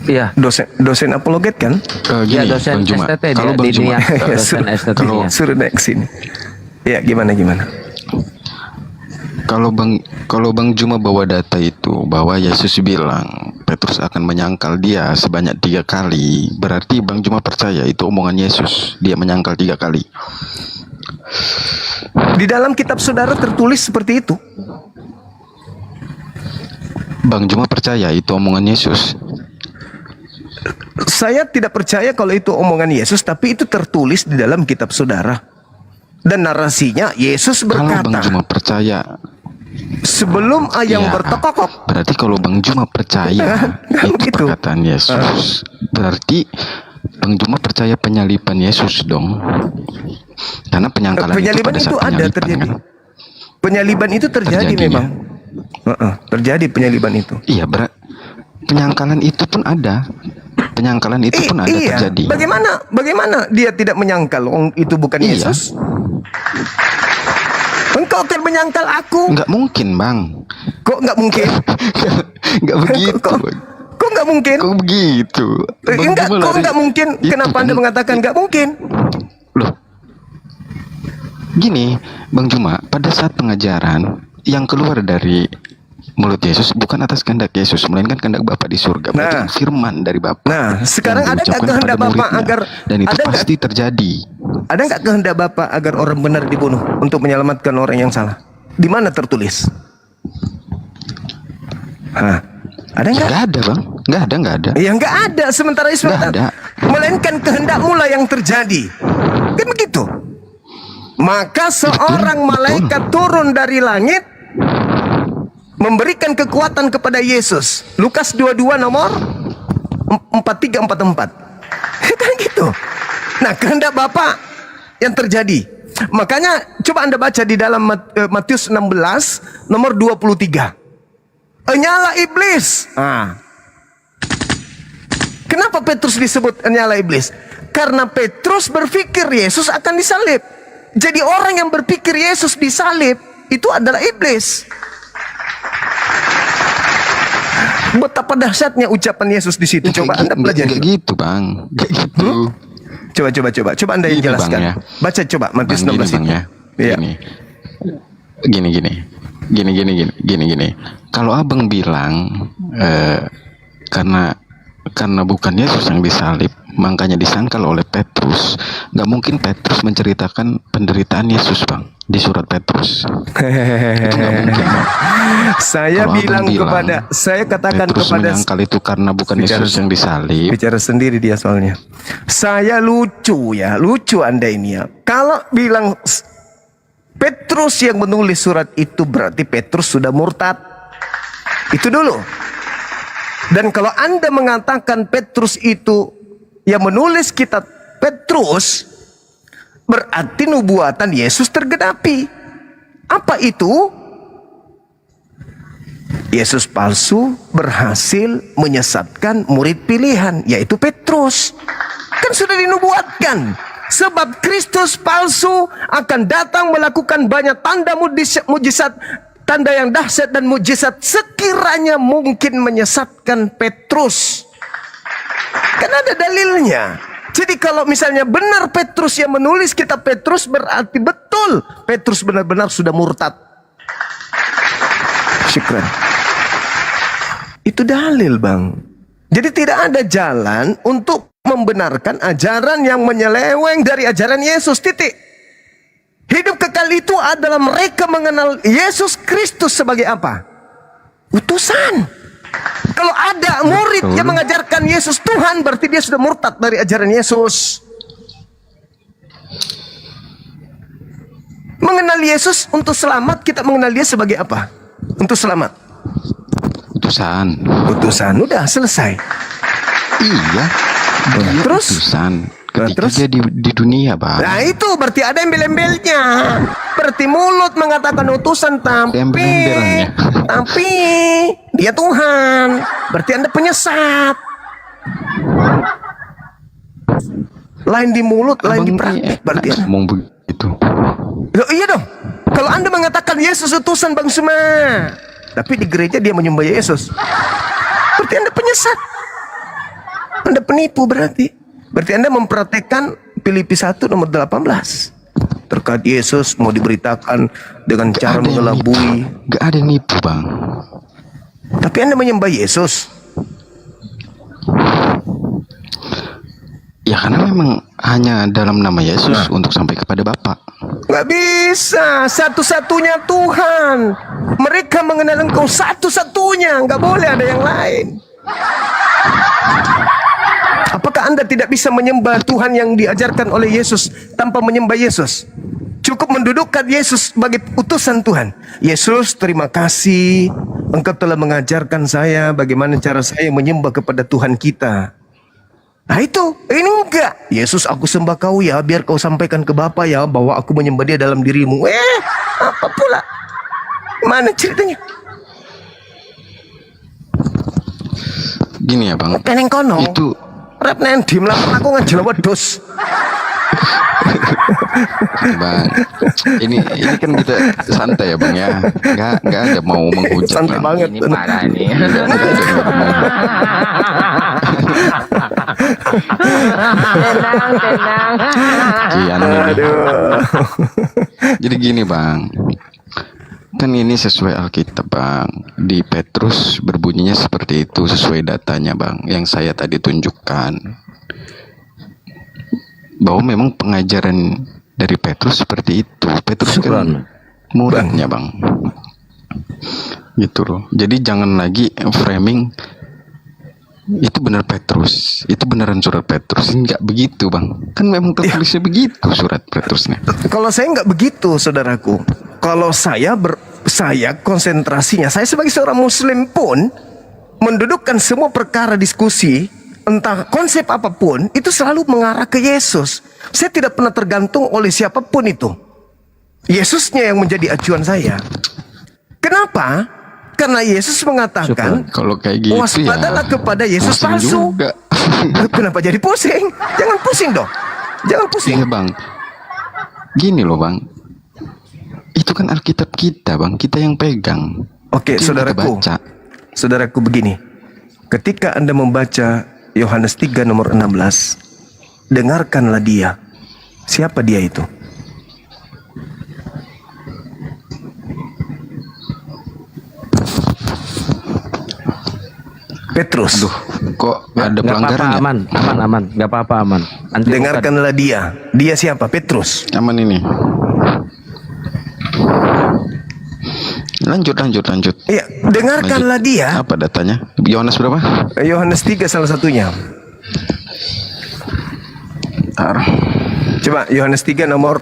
Iya. Dosen apologet kan? Iya, gini, dosen Bang Juma. STT Kalau dia Bang di Juma, Niat, dosen STT Niat. Suruh naik sini. Ya, gimana? Kalau Bang Juma bawa data itu bahwa Yesus bilang Petrus akan menyangkal dia sebanyak 3 kali, berarti Bang Juma percaya itu omongan Yesus, dia menyangkal 3 kali. Di dalam kitab saudara tertulis seperti itu. Bang Juma percaya itu omongan Yesus. Saya tidak percaya kalau itu omongan Yesus, tapi itu tertulis di dalam kitab saudara. Dan narasinya Yesus Kalau Bang berkata, Juma percaya, sebelum ayam ya, bertokok, berarti kalau Bang Juma percaya Kan itu begitu. perkataan Yesus, berarti Bang Juma percaya penyaliban Yesus dong. Karena penyangkalan penyaliban itu pada itu saat ada penyaliban, terjadi. kan? Penyaliban itu terjadi Terjadi, memang. Terjadi penyaliban itu. Iya, penyangkalan itu pun ada. Penyangkalan itu pun ada Iya. terjadi. Bagaimana dia tidak menyangkal? Itu bukan Iya. Yesus. Engkau akan menyangkal aku. Nggak mungkin, Bang. Kok nggak mungkin? Nggak begitu. Kok nggak mungkin? Kok begitu? Bang Enggak, Juma kok lari- nggak mungkin? Itu Kenapa kan- Anda mengatakan nggak mungkin? Loh, gini, Bang Juma, pada saat pengajaran yang keluar dari mulut Yesus bukan atas kehendak Yesus, melainkan kehendak Bapa di surga. Berarti Nah. kan firman dari Bapa. Nah, sekarang yang ada nggak diucapkan kehendak pada Bapa muridnya. agar dan itu ada nggak- pasti terjadi. Ada nggak kehendak Bapa agar orang benar dibunuh untuk menyelamatkan orang yang salah? Di mana tertulis? Hah? Ada nggak? Nggak ada, Bang. Nggak ada. Ya nggak ada. Sementara itu Nggak ada. melainkan kehendakmu lah yang terjadi. Kan begitu. Maka seorang malaikat turun dari langit memberikan kekuatan kepada Yesus. Lukas 22 nomor 4344. Kan gitu. Nah, kehendak Bapa yang terjadi. Makanya coba Anda baca di dalam Matius 16 nomor 23. Enyala iblis. Kenapa Petrus disebut enyala iblis? Karena Petrus berpikir Yesus akan disalib. Jadi orang yang berpikir Yesus disalib itu adalah iblis. Betapa dahsyatnya ucapan Yesus di situ. Coba Anda pelajari. Gak gitu bang, gak gitu. Coba Anda yang Gini, jelaskan. Bang, ya. Baca coba Matius Bang, 16 gini, Bang, itu. ya. Iya. Gini. Kalau abang bilang karena bukan Yesus yang disalib, makanya disangkal oleh Petrus. Nggak mungkin Petrus menceritakan penderitaan Yesus, bang, di surat Petrus. Itu nggak mungkin, Bang. Saya saya katakan Petrus kepada menyangkal itu karena bukan Yesus yang disalib. bicara sendiri dia soalnya. Saya lucu Anda ini ya. Kalau bilang Petrus yang menulis surat itu berarti Petrus sudah murtad. Itu dulu. Dan kalau Anda mengatakan Petrus itu yang menulis kitab Petrus, berarti nubuatan Yesus tergenapi. Apa itu? Yesus palsu berhasil menyesatkan murid pilihan, yaitu Petrus. Kan sudah dinubuatkan. Sebab Kristus palsu akan datang melakukan banyak tanda mujizat, tanda yang dahsyat dan mujizat sekiranya mungkin menyesatkan Petrus. Kan ada dalilnya. Jadi kalau misalnya benar Petrus yang menulis kitab Petrus, berarti betul Petrus benar-benar sudah murtad. Syukran. Itu dalil, Bang. Jadi tidak ada jalan untuk membenarkan ajaran yang menyeleweng dari ajaran Yesus. Titik. Hidup kekal itu adalah mereka mengenal Yesus Kristus sebagai apa? Utusan. Kalau ada murid yang mengajarkan Yesus Tuhan, berarti dia sudah murtad dari ajaran Yesus. Mengenal Yesus untuk selamat, kita mengenal dia sebagai apa? Untuk selamat. Utusan. Udah selesai. Iya. Terus? Utusan. Ketika dia di dunia, bang. Nah itu berarti ada embel-embelnya. Berarti mulut mengatakan utusan, tapi dia Tuhan. Berarti Anda penyesat. Lain di mulut, lain di praktik. Berarti ngomong begitu. Loh, iya dong. Kalau Anda mengatakan Yesus utusan Bang Suma, tapi di gereja dia menyembah Yesus, berarti Anda penyesat. Anda penipu berarti. Berarti Anda mempraktekkan Filipi 1 nomor 18. Terkait Yesus mau diberitakan dengan cara mengelabui. Gak ada yang nipu, bang. Tapi Anda menyembah Yesus. Ya karena memang hanya dalam nama Yesus untuk sampai kepada Bapa. Gak bisa, satu-satunya Tuhan. Mereka mengenal Engkau satu-satunya, gak boleh ada yang lain. Apakah Anda tidak bisa menyembah Tuhan yang diajarkan oleh Yesus tanpa menyembah Yesus? Cukup mendudukkan Yesus sebagai utusan Tuhan. Yesus, terima kasih. Engkau telah mengajarkan saya bagaimana cara saya menyembah kepada Tuhan kita. Nah itu, ini enggak. Yesus, aku sembah kau ya, biar kau sampaikan ke Bapa ya, bahwa aku menyembah dia dalam dirimu. Apa pula? Mana ceritanya? Gini ya bang. Peneng kono. Itu rep nendim lah, aku ngajel wedhus. Bang, ini kan kita santai ya bang ya, nggak ada mau menghujat. Santai banget. Ini parah ini. Tenang. Jadi gini bang, kan ini sesuai Alkitab bang. Di Petrus berbunyinya seperti itu sesuai datanya bang, yang saya tadi tunjukkan. Bahwa memang pengajaran dari Petrus seperti itu. Petrus kan muridnya bang. Gitu loh. Jadi jangan lagi framing itu benar Petrus, itu beneran surat Petrus. Enggak begitu bang. Kan memang tertulisnya begitu surat Petrusnya. Kalau saya enggak begitu saudaraku. Kalau saya konsentrasinya, saya sebagai seorang muslim pun mendudukkan semua perkara diskusi, entah konsep apapun, itu selalu mengarah ke Yesus. Saya tidak pernah tergantung oleh siapapun itu. Yesusnya yang menjadi acuan saya. Kenapa? Karena Yesus mengatakan, Kalau kayak gitu waspadalah ya kepada Yesus pusing palsu. juga. Kenapa jadi pusing? Jangan pusing dong. Jangan pusing. Iya bang, gini loh bang, itu kan Alkitab kita bang, kita yang pegang. Oke, Itu yang kita saudaraku. baca. Saudaraku begini. Ketika Anda membaca Yohanes 3 nomor 16, dengarkanlah dia. Siapa dia itu? Petrus. Aduh, kok ada Nggak pelanggaran apa-apa, ya? aman, nggak apa-apa aman. Nanti Dengarkanlah dia. Dia siapa? Petrus. Aman ini. Lanjut. Iya, dengarkanlah dia. Apa datanya? Yohanes berapa? Yohanes 3 salah satunya. Bentar. Coba Yohanes 3 nomor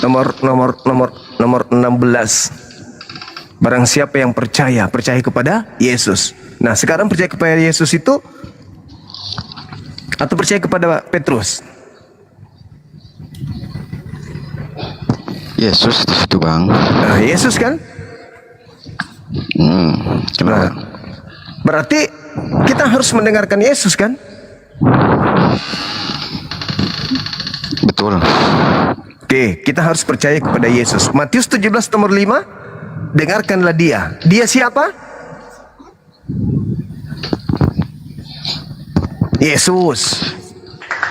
16. Barang siapa yang percaya kepada Yesus. Nah, sekarang percaya kepada Yesus itu atau percaya kepada Petrus? Yesus di situ bang. Nah, Yesus kan? Kenapa? Nah, berarti kita harus mendengarkan Yesus kan? Betul. Oke, kita harus percaya kepada Yesus. Matius 17 nomor 5, dengarkanlah dia. Dia siapa? Yesus.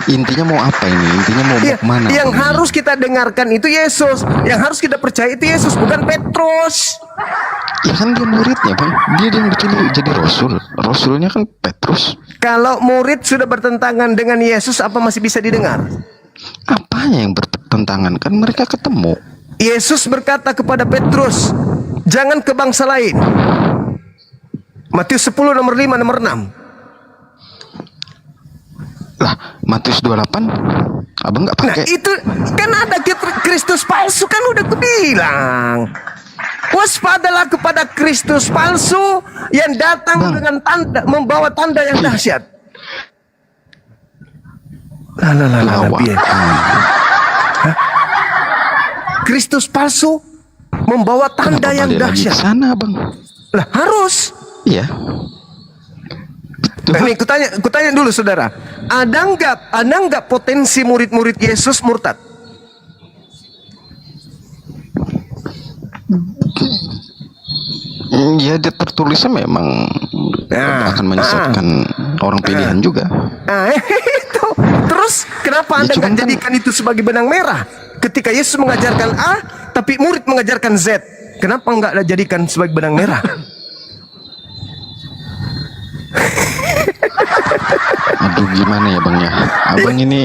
Intinya mau apa ini? Intinya mau Ya, kemana? yang bang? harus kita dengarkan itu Yesus. Yang harus kita percaya itu Yesus, bukan Petrus. Ya kan dia muridnya bang. Dia yang dipilih jadi rasul. Rasulnya kan Petrus. Kalau murid sudah bertentangan dengan Yesus, apa masih bisa didengar? Apanya yang bertentangan? Kan mereka ketemu. Yesus berkata kepada Petrus, jangan ke bangsa lain. Matius 10 nomor 5 nomor 6. Lah, Matius 28 abang nggak Nah pakai. itu kan ada Kristus palsu, kan udah kubilang. Waspadalah kepada Kristus palsu yang datang Bang. dengan tanda, membawa tanda yang dahsyat. Lah, Lawak. piye? Hah? Kristus palsu membawa tanda Kenapa yang balik lagi ke dahsyat. sana bang? Lah harus. Iya. Nah, nih, kutanya dulu saudara, ada nggak potensi murid-murid Yesus murtad? Ya dia tertulisnya memang Nah, akan menyesatkan orang pilihan juga. Nah, itu. Terus kenapa Anda Ya, cuman nggak kan- jadikan itu sebagai benang merah? Ketika Yesus mengajarkan A, tapi murid mengajarkan Z, kenapa nggak jadikan sebagai benang merah? Aduh gimana ya bang ya? Abang ini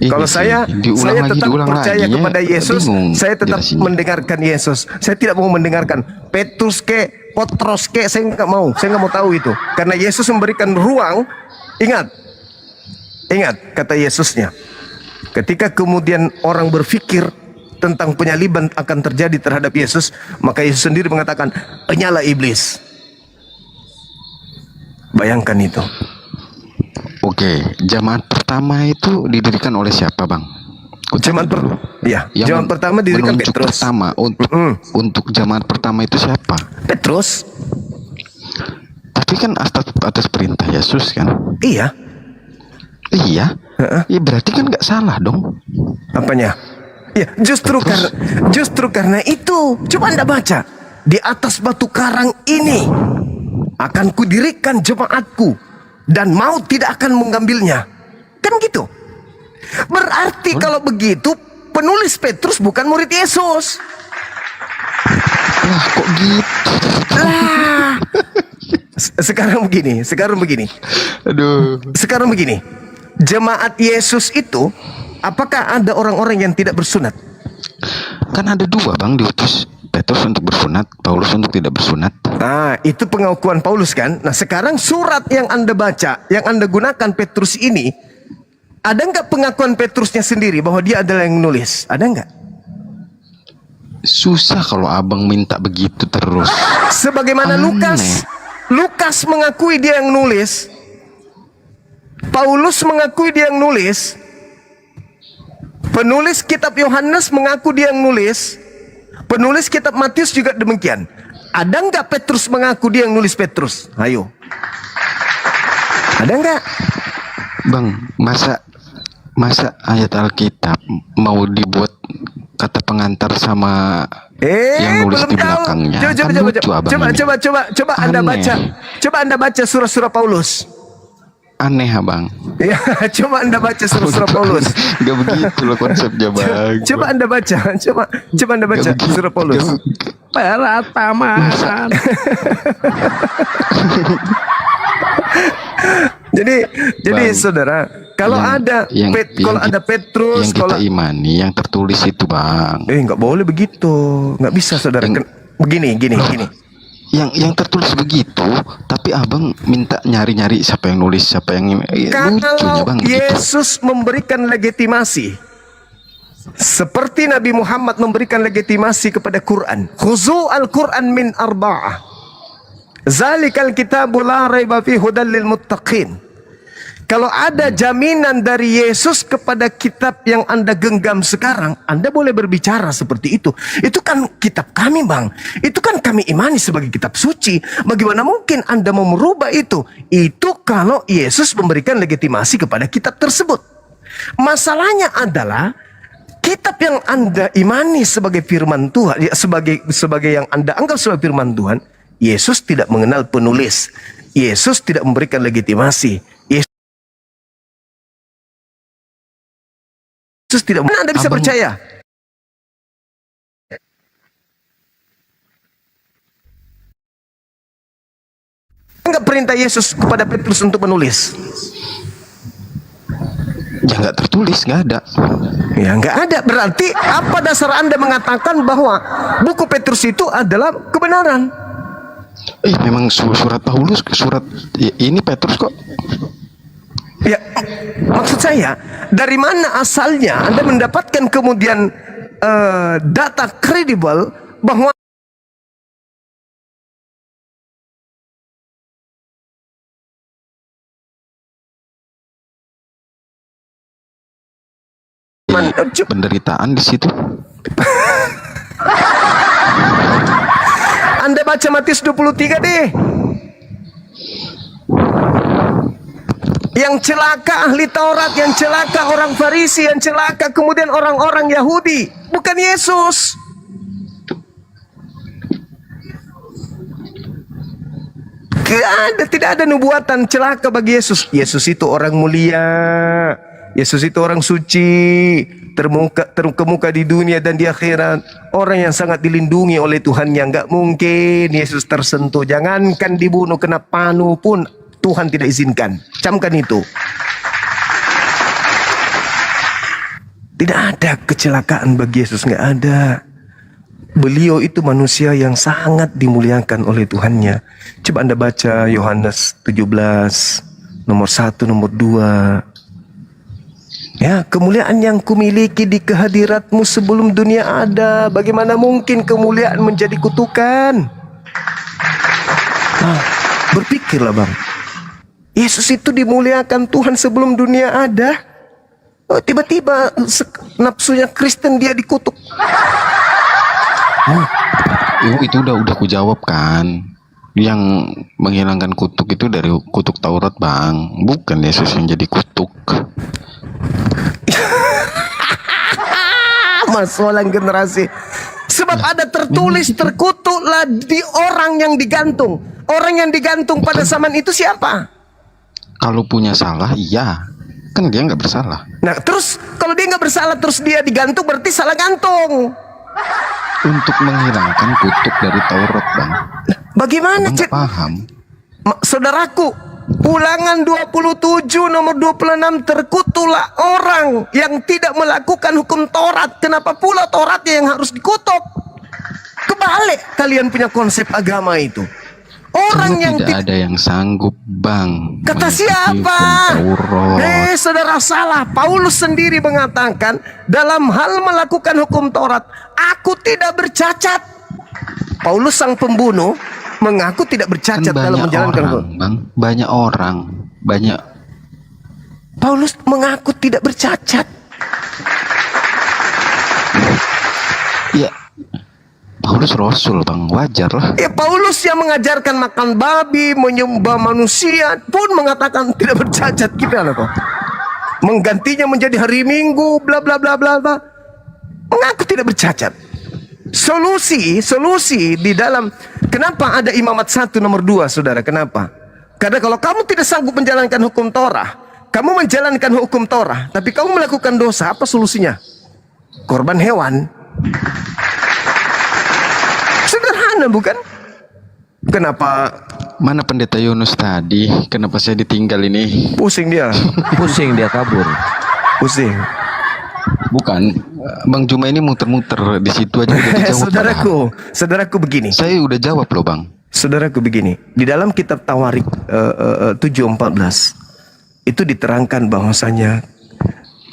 Kalau sih, saya diulang lagi, tetap diulang percaya lagi, ya. kepada Yesus, Bingung saya tetap jelasinnya. mendengarkan Yesus. Saya tidak mau mendengarkan Petrus ke, Potros ke, saya nggak mau. Saya nggak mau tahu itu. Karena Yesus memberikan ruang. Ingat kata Yesusnya. Ketika kemudian orang berpikir tentang penyaliban akan terjadi terhadap Yesus, maka Yesus sendiri mengatakan, "Enyala iblis." Bayangkan itu. Oke, jamaat pertama itu didirikan oleh siapa bang? Jamaat jamaat pertama didirikan menunjuk Petrus. pertama untuk jamaat pertama itu siapa? Petrus. Tapi kan atas perintah Yesus kan? Iya. Iya. Ya berarti kan nggak salah dong. Apanya? Ya, justru karena itu. Coba Anda baca. Di atas batu karang ini akan kudirikan jemaatku, dan maut tidak akan mengambilnya. Kan gitu. Berarti kalau begitu penulis Petrus bukan murid Yesus. Lah kok gitu? Lah. Sekarang begini. Aduh. Sekarang begini. Jemaat Yesus itu, apakah ada orang-orang yang tidak bersunat? Kan ada dua bang diutus. Petrus untuk bersunat, Paulus untuk tidak bersunat. Nah, itu pengakuan Paulus kan. Nah, sekarang surat yang Anda baca, yang Anda gunakan Petrus ini, ada nggak pengakuan Petrusnya sendiri bahwa dia adalah yang nulis? Ada nggak? Susah kalau abang minta begitu terus. Sebagaimana Aneh. Lukas mengakui dia yang nulis, Paulus mengakui dia yang nulis, penulis kitab Yohanes mengaku dia yang nulis, penulis kitab Matius juga demikian. Ada nggak Petrus mengaku dia yang nulis Petrus? Ayo. Ada nggak? Bang, masa ayat Alkitab mau dibuat kata pengantar sama yang nulis belum di tahu. belakangnya? Coba, Kan coba, lucu, coba, abang coba, ini. coba Anda Aneh. baca. Coba Anda baca surah-surah Paulus. Aneh abang. Ya, coba Anda baca surah-surah Paulus. Gak begitu loh konsepnya bang. Coba Anda baca, coba Anda baca Gak begitu, surah Paulus. gak begitu. Peratamaan. Jadi Bang, saudara, kalau ada kalau ada Petrus, yang kita kalau imani, yang tertulis itu bang. nggak boleh begitu, nggak bisa saudara. Begini. Yang tertulis begitu, tapi abang minta nyari-nyari siapa yang nulis, siapa yang lucunya Kalau bang. Gitu. Yesus memberikan legitimasi seperti Nabi Muhammad memberikan legitimasi kepada Quran. Khuzu al-Quran min arba'ah. Zalikal kitabu la raiba fi hudal lil muttaqin. Kalau ada jaminan dari Yesus kepada kitab yang Anda genggam sekarang, Anda boleh berbicara seperti itu. Itu kan kitab kami, Bang. Itu kan kami imani sebagai kitab suci. Bagaimana mungkin Anda mau merubah itu? Itu kalau Yesus memberikan legitimasi kepada kitab tersebut. Masalahnya adalah kitab yang Anda imani sebagai firman Tuhan, sebagai yang Anda anggap sebagai firman Tuhan, Yesus tidak mengenal penulis. Yesus tidak memberikan legitimasi. Yesus tidak. Mana Anda bisa percaya? Enggak perintah Yesus kepada Petrus untuk menulis. Ya nggak tertulis, nggak ada. Ya nggak ada. Berarti apa dasar Anda mengatakan bahwa buku Petrus itu adalah kebenaran? Memang surat Paulus, ini Petrus kok. Ya, maksud saya, dari mana asalnya Anda mendapatkan kemudian data kredibel bahwa Penderitaan di situ. Anda baca Matius 23 deh. Yang celaka ahli Taurat, yang celaka orang Farisi, yang celaka kemudian orang-orang Yahudi, bukan Yesus. Tidak ada nubuatan celaka bagi Yesus. Yesus itu orang mulia. Yesus itu orang suci, terkemuka di dunia dan di akhirat. Orang yang sangat dilindungi oleh Tuhan, yang nggak mungkin Yesus tersentuh. Jangankan dibunuh, kena panu pun Tuhan tidak izinkan. Camkan itu. Tidak ada kecelakaan bagi Yesus, nggak ada. Beliau itu manusia yang sangat dimuliakan oleh Tuhannya. Coba Anda baca Yohanes 17, nomor 1, nomor 2. Ya, kemuliaan yang kumiliki di kehadiratmu sebelum dunia ada. Bagaimana mungkin kemuliaan menjadi kutukan? Berpikirlah bang. Yesus itu dimuliakan Tuhan sebelum dunia ada. Tiba-tiba nafsunya Kristen dia dikutuk. Itu udah ku jawab kan. Yang menghilangkan kutuk itu dari kutuk Taurat bang, bukan Yesus yang jadi kutuk. Masalah generasi. Sebab ada tertulis, terkutuklah di orang yang digantung. Orang yang digantung pada zaman itu siapa? Kalau punya salah, iya. Kan dia nggak bersalah. Nah terus kalau dia nggak bersalah terus dia digantung, berarti salah gantung. Untuk menghilangkan kutuk dari Taurat bang. Bagaimana Abang nggak paham? Saudaraku, Ulangan 27 nomor 26, terkutuklah orang yang tidak melakukan hukum Taurat. Kenapa pula Tauratnya yang harus dikutuk? Kebalik kalian punya konsep agama itu. Orang yang tidak ada yang sanggup bang. Kata siapa? Saudara salah. Paulus sendiri mengatakan dalam hal melakukan hukum Taurat, aku tidak bercacat. Paulus sang pembunuh mengaku tidak bercacat Kan dalam menjalankan orang, bang. Banyak orang, banyak. Paulus mengaku tidak bercacat. Ya, Paulus Paulus rasul bang, wajar lah. Ya Paulus yang mengajarkan makan babi, menyembah manusia pun mengatakan tidak bercacat, kita loh kok. Menggantinya menjadi hari Minggu, bla bla bla bla bla. Mengaku tidak bercacat. Solusi di dalam kenapa ada imamat 1 nomor 2, saudara? Kenapa? Karena kalau kamu tidak sanggup menjalankan hukum Torah, kamu menjalankan hukum Torah, tapi kamu melakukan dosa, apa solusinya? Korban hewan. Sederhana bukan? Kenapa? Mana pendeta Yunus tadi? Kenapa saya ditinggal ini? Pusing dia. Pusing dia kabur. Pusing. Bukan, Bang Juma ini muter-muter di situ aja udah dijawab. Saudaraku begini. Saya udah jawab loh bang. Saudaraku begini. Di dalam kitab Tawarik 7:14 itu diterangkan bahwasanya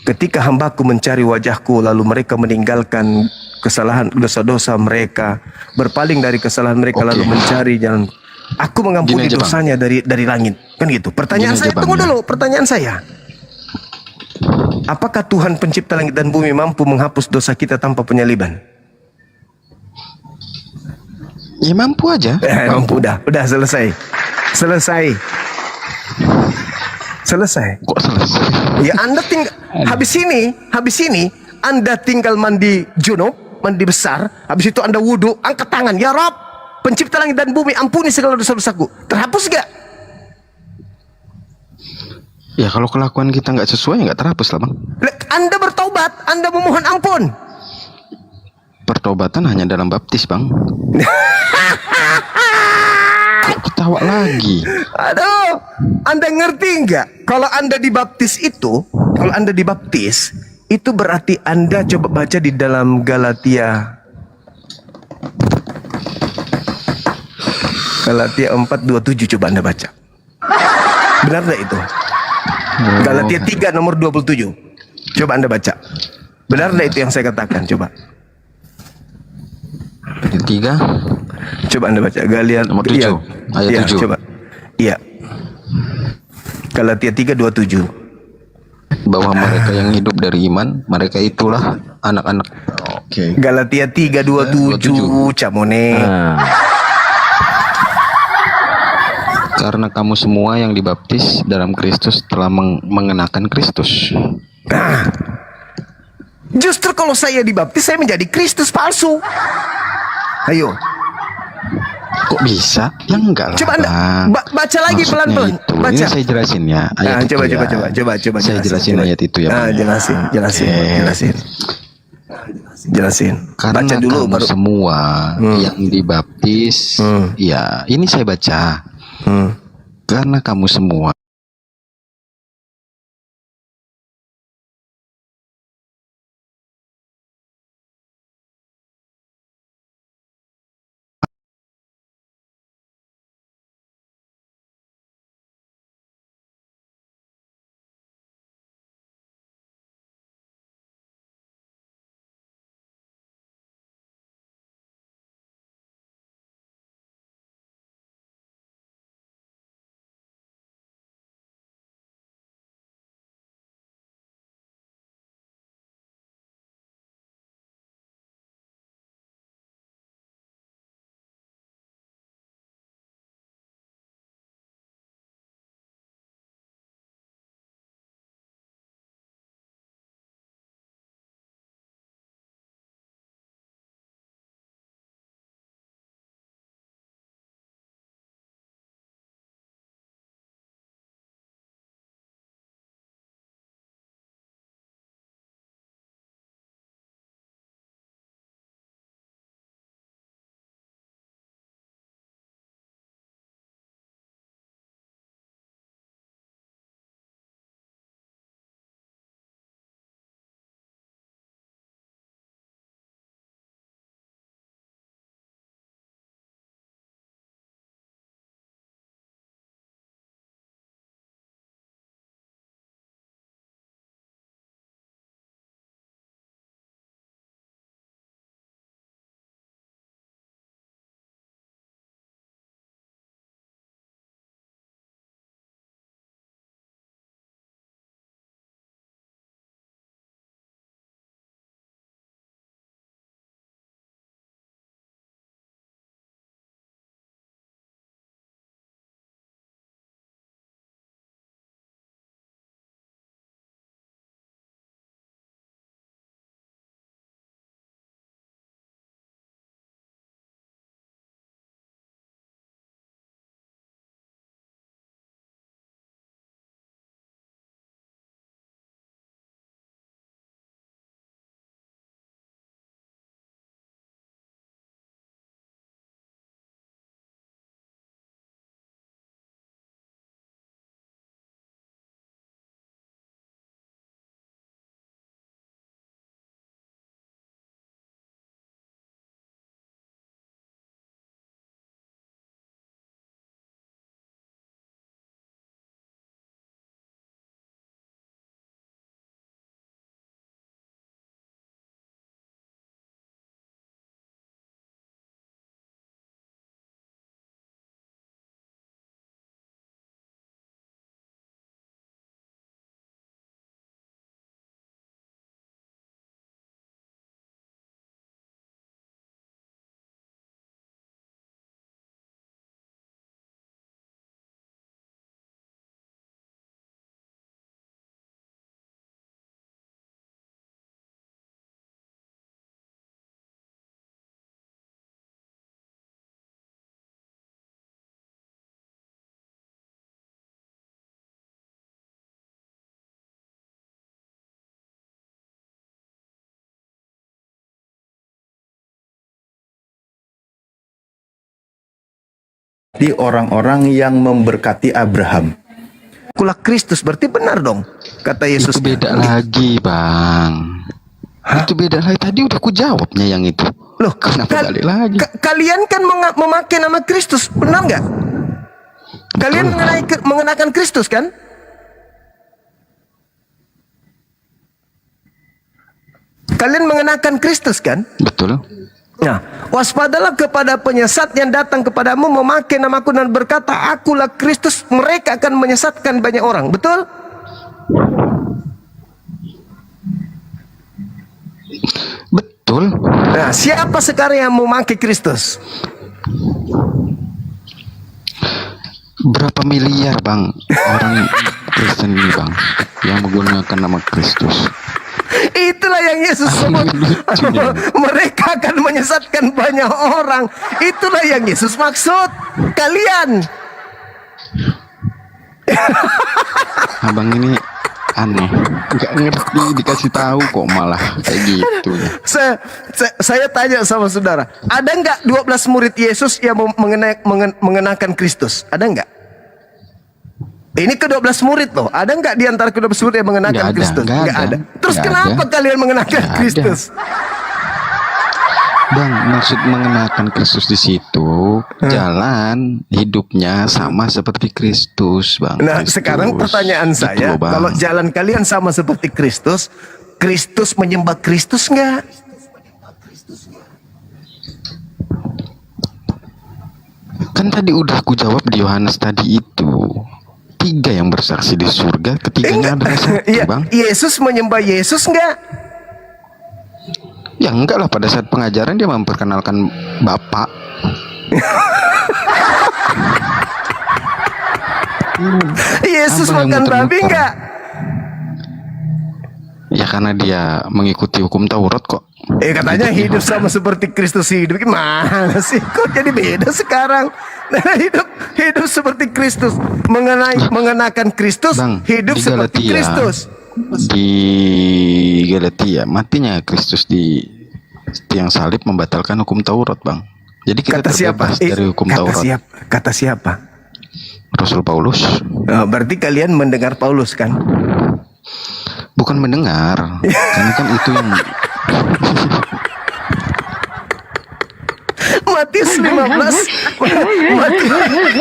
ketika hambaku mencari wajahku lalu mereka meninggalkan kesalahan dosa-dosa mereka, berpaling dari kesalahan mereka lalu mencari jalan, aku mengampuni Gini aja, dosanya dari langit. Kan gitu. Pertanyaan Gini saya, aja, Bang, tunggu ya. dulu, pertanyaan saya. Apakah Tuhan pencipta langit dan bumi mampu menghapus dosa kita tanpa penyaliban? Ya mampu aja. Mampu, udah selesai. Selesai. Kok selesai? Ya Anda tinggal habis ini Anda tinggal mandi junub, mandi besar, habis itu Anda wudhu, angkat tangan, ya Rob, pencipta langit dan bumi, ampuni segala dosa-dosaku. Terhapus gak? Ya kalau kelakuan kita nggak sesuai nggak terhapus lah bang. Anda bertobat, Anda memohon ampun. Pertobatan hanya dalam baptis bang. Kok ketawa lagi? Aduh, Anda ngerti nggak? Kalau Anda dibaptis itu berarti Anda coba baca di dalam Galatia 4:27, coba Anda baca. Benar nggak itu? Galatia 3 nomor 27. Coba Anda baca. Benar nggak itu yang saya katakan? Coba. 3 Coba Anda baca. Galatia nomor 7 ayat 7. Coba. Iya. Galatia 3:27. Bahwa mereka yang hidup dari iman, mereka itulah anak-anak. Oke. Galatia 3:27, Camone. Karena kamu semua yang dibaptis dalam Kristus telah mengenakan Kristus. Nah, justru kalau saya dibaptis, saya menjadi Kristus palsu. Ayo, Kok bisa? Ya enggak lah. coba Anda Bang. baca lagi Maksudnya pelan-pelan. itu. Baca. Ini saya jelasin ya. Ayat Nah, itu coba, ya. coba Saya jelasin ayat itu ya. Nah, Bang. jelasin. Karena Baca dulu kamu baru. semua yang dibaptis, ya ini saya baca. Karena kamu semua di orang-orang yang memberkati Abraham. Akulah Kristus, berarti benar dong kata Yesus. Itu beda lagi, Bang. Itu beda lagi. Tadi udah ku jawabnya yang itu. Loh, Kenapa balik lagi? Kalian kan memakai nama Kristus, benar nggak? Kalian mengenakan Kristus kan? Kalian mengenakan Kristus kan? Betul. Nah, waspadalah kepada penyesat yang datang kepadamu memakai namaku dan berkata, akulah Kristus. Mereka akan menyesatkan banyak orang. Betul? Betul. Nah, siapa sekarang yang memakai Kristus? Berapa miliar, Bang, orang Kristen ini, Bang, yang menggunakan nama Kristus? Itulah yang Yesus sebut. Mereka akan menyesatkan banyak orang. Itulah yang Yesus maksud. Kalian. Abang ini aneh, nggak ngerti, dikasih tahu kok malah kayak gitu ya. Saya tanya sama saudara, ada nggak 12 murid Yesus yang mengenakan Kristus? Ada nggak? Ini ke-12 murid loh. Ada nggak di antara ke-12 murid yang mengenakan Kristus? Nggak ada. Terus kenapa kalian mengenakan Kristus? Bang, maksud mengenakan Kristus di situ jalan hidupnya sama seperti Kristus, Bang. Nah, Kristus. sekarang pertanyaan Gitu saya, loh, Bang. kalau jalan kalian sama seperti Kristus, Kristus menyembah Kristus nggak? Kan tadi udah aku jawab di Yohanes tadi itu. 3 yang bersaksi di surga, ketiganya adalah satu, Iya, Bang. Yesus menyembah Yesus nggak? Ya enggak lah, pada saat pengajaran dia memperkenalkan Bapak. Yesus Apa yang makan babi muter-muter? nggak? Ya karena dia mengikuti hukum Taurat kok. Katanya hidup sama seperti Kristus hidup. Gimana sih? Kok jadi beda sekarang? Nah, hidup seperti Kristus, mengenakan Kristus, Bang, hidup di seperti Galatia, Kristus. Di Galatia matinya Kristus di tiang salib membatalkan hukum Taurat, Bang. Jadi kita Kata siapa? terbebas dari hukum Taurat. Kata siapa? Rasul Paulus. Berarti kalian mendengar Paulus kan? Bukan mendengar, karena kan itu yang Matius 15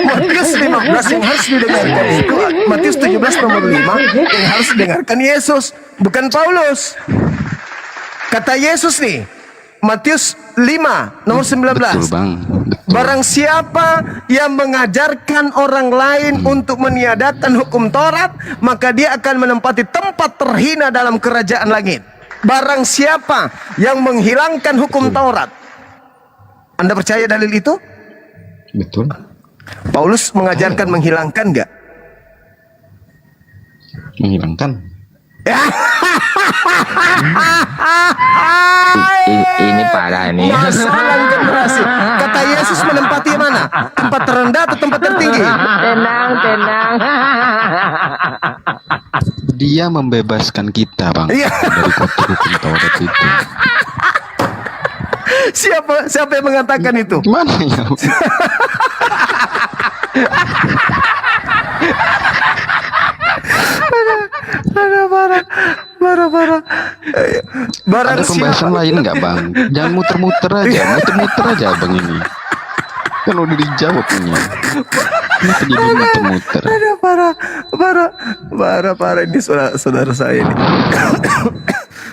Matius 15 yang harus didengarkan itu Matius 17 nomor 5 yang harus didengarkan Yesus, bukan Paulus. Kata Yesus nih, Matius 5 nomor 19. betul, Bang. Betul. Barang siapa yang mengajarkan orang lain untuk meniadakan hukum Taurat, maka dia akan menempati tempat terhina dalam kerajaan langit. Barang siapa yang menghilangkan hukum Taurat. Anda percaya dalil itu? Betul. Paulus mengajarkan menghilangkan enggak? Menghilangkan. Ini parah ini. Masalah generasi. Kata Yesus menempati mana? Tempat terendah atau tempat tertinggi? Tenang. Dia membebaskan kita, Bang, Iya. dari kotor hukum Taurat itu. Siapa yang mengatakan itu? Gimana ya? Marah. Barang Ada pembahasan lain nggak, Bang? Jangan muter-muter aja, Bang ini. Kan udah dijawab ini. Kenapa jadi muter-muter? Ada parah ini saudara saya ini.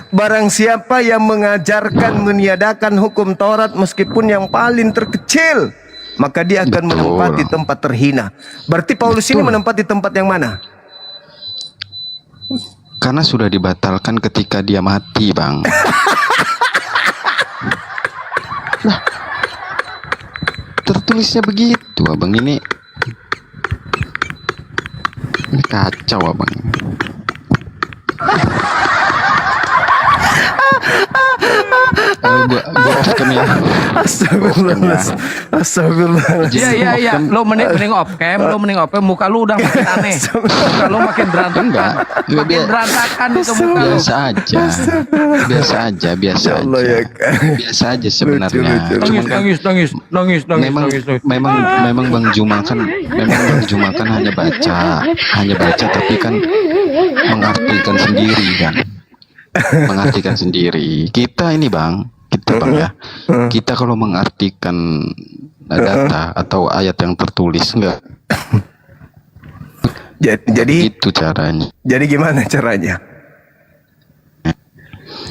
Barang siapa yang mengajarkan meniadakan hukum Taurat meskipun yang paling terkecil, maka dia akan Betul. menempati tempat terhina. Berarti Paulus ini menempati tempat yang mana? Karena sudah dibatalkan ketika dia mati, Bang. Lah, tertulisnya begitu, Abang ini. Ini kacau, Abang. gua off cam ya. Astagfirullah. Astagfirullah. Iya. Lo mending off cam, muka lu udah makin aneh. Muka lu makin berantakan. Enggak. Makin berantakan itu muka lu. Biasa aja. Ya Allah ya. Biasa aja sebenarnya. Cuman kan Nangis. memang Bang Juma kan hanya baca tapi kan mengartikan sendiri. Kita ya. Kita kalau mengartikan data atau ayat yang tertulis enggak. Jadi Itu caranya. Jadi gimana caranya?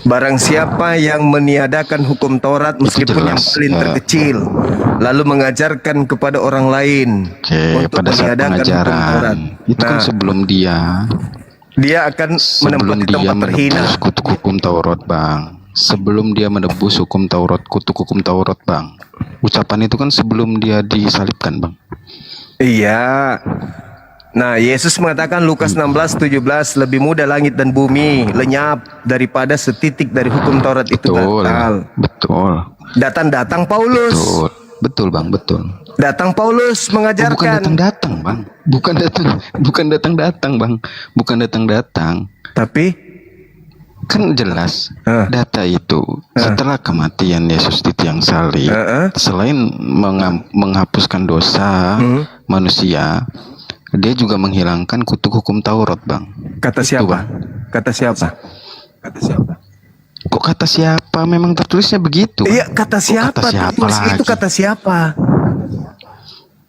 Barang siapa yang meniadakan hukum Taurat meskipun yang jelas, paling terkecil, lalu mengajarkan kepada orang lain Oke, pada saat pengajaran itu kan sebelum dia akan menempati tempat terhina. menebus kutuk hukum Taurat, Bang. Sebelum dia menebus hukum Taurat, kutuk hukum Taurat, Bang. Ucapan itu kan sebelum dia disalibkan, Bang. Iya. Nah, Yesus mengatakan Lukas 16:17, lebih mudah langit dan bumi lenyap daripada setitik dari hukum Taurat itu batal. Betul. Datang Paulus. Betul, Bang, betul. Datang Paulus Bukan mengajarkan. datang-datang, Bang. Bukan datang-datang, Bang. Bukan datang-datang. Tapi Kan jelas data itu setelah kematian Yesus di tiang salib, selain menghapuskan dosa manusia, dia juga menghilangkan kutuk hukum Taurat, Bang. kata Itu, siapa? Bang. Kata siapa? Kok kata siapa? Memang tertulisnya begitu. Iya, kata siapa? Kata siapa Tertulis lagi? itu kata siapa?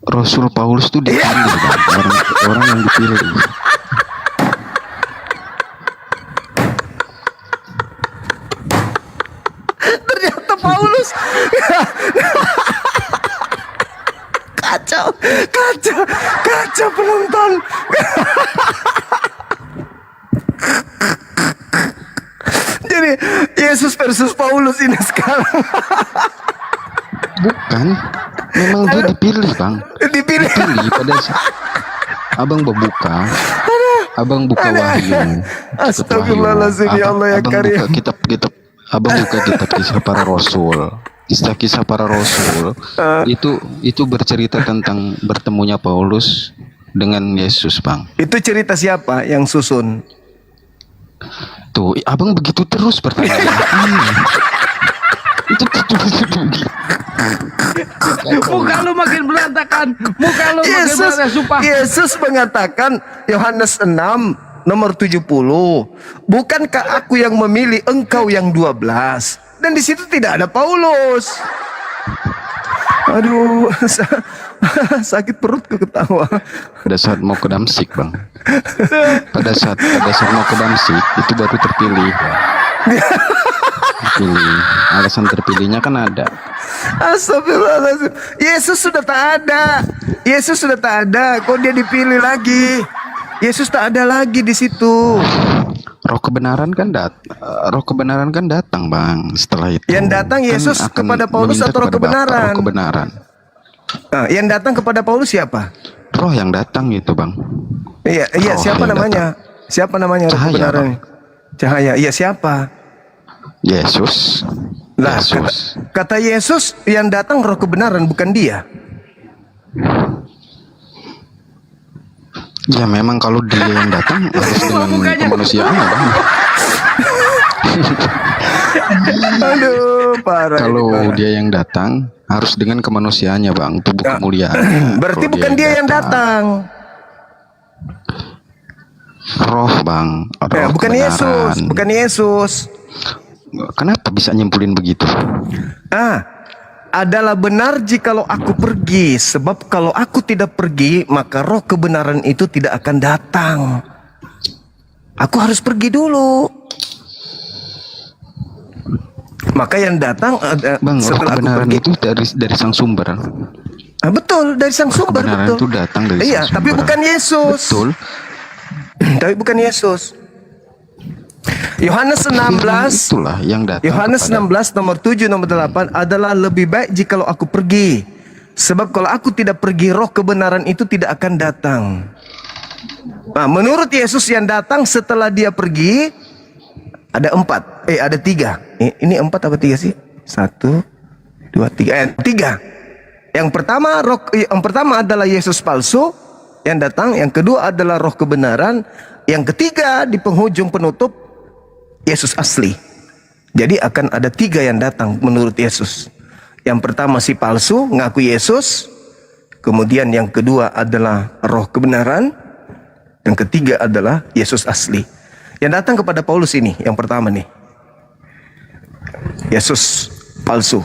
Rasul Paulus tuh dipilih, Bang. Orang yang dipilih. Ternyata Paulus. Kacau penonton. Jadi Yesus versus Paulus ini sekarang. Bukan. Memang dia dipilih, Bang. Dipilih. Pada saat Abang buka Wahyu. Astagfirullahaladzim, ya Allah ya Karim. Abang buka kitab Kisah Para Rasul. Kisah Para Rasul itu bercerita tentang bertemunya Paulus dengan Yesus, Bang. Itu cerita siapa yang susun? Tuh, Abang begitu terus pertanyaannya. Itu tertulis begitu. Muka lu makin berantakan. Muka lu makin berantakan, sumpah. Yesus mengatakan Yohanes 6 nomor 70, bukankah aku yang memilih, engkau yang 12? Dan di situ tidak ada Paulus. Aduh, sakit perutku ketawa. Pada saat mau ke Damsik, Bang. Pada saat mau ke Damsik itu baru terpilih. Terpilih. Alasan terpilihnya kan ada. Astagfirullahaladzim. Yesus sudah tak ada. Kok dia dipilih lagi? Yesus tak ada lagi di situ. Roh kebenaran kan datang, Bang. Setelah itu Yang datang Yesus kan akan kepada Paulus meminta atau roh kepada Bapa, kebenaran? roh kebenaran. Yang datang kepada Paulus siapa? Roh yang datang itu, Bang. Iya, Roh siapa yang namanya? Siapa namanya roh Cahaya, kebenaran? Bang. Cahaya. Iya, siapa? Yesus. Lah, Yesus. kata Yesus yang datang roh kebenaran, bukan dia. Ya memang kalau dia yang datang harus dengan kemanusiaannya, Bang. Aduh, parah. Kalau dia yang datang harus dengan kemanusiaannya, Bang. Tubuh kemuliaan. Berarti Kalau bukan dia yang datang. Roh, Bang. Roh Bukan kebenaran. Yesus. Kenapa bisa nyimpulin begitu? Adalah benar jikalau aku pergi, sebab kalau aku tidak pergi, maka roh kebenaran itu tidak akan datang. Aku harus pergi dulu. Maka yang datang Bang, roh setelah aku kebenaran pergi. itu dari sang sumber. Betul, dari sang sumber, Kebenaran betul. itu datang dari Iya, sang tapi sumber. bukan Yesus. Betul. Tapi bukan Yesus. Yohanes 16 Itulah yang datang. Yohanes 16 nomor 7 nomor 8 adalah lebih baik jikalau aku pergi. Sebab kalau aku tidak pergi, roh kebenaran itu tidak akan datang. Nah, menurut Yesus yang datang setelah dia pergi ada 4. Ada 3. Ini 4 apa 3 sih? 1, 2, 3. Tiga. Yang pertama adalah Yesus palsu yang datang. Yang kedua adalah roh kebenaran. Yang ketiga di penghujung penutup Yesus asli. Jadi akan ada 3 yang datang menurut Yesus. Yang pertama si palsu ngaku Yesus. Kemudian yang kedua adalah roh kebenaran. Yang ketiga adalah Yesus asli. Yang datang kepada Paulus ini yang pertama nih, Yesus palsu.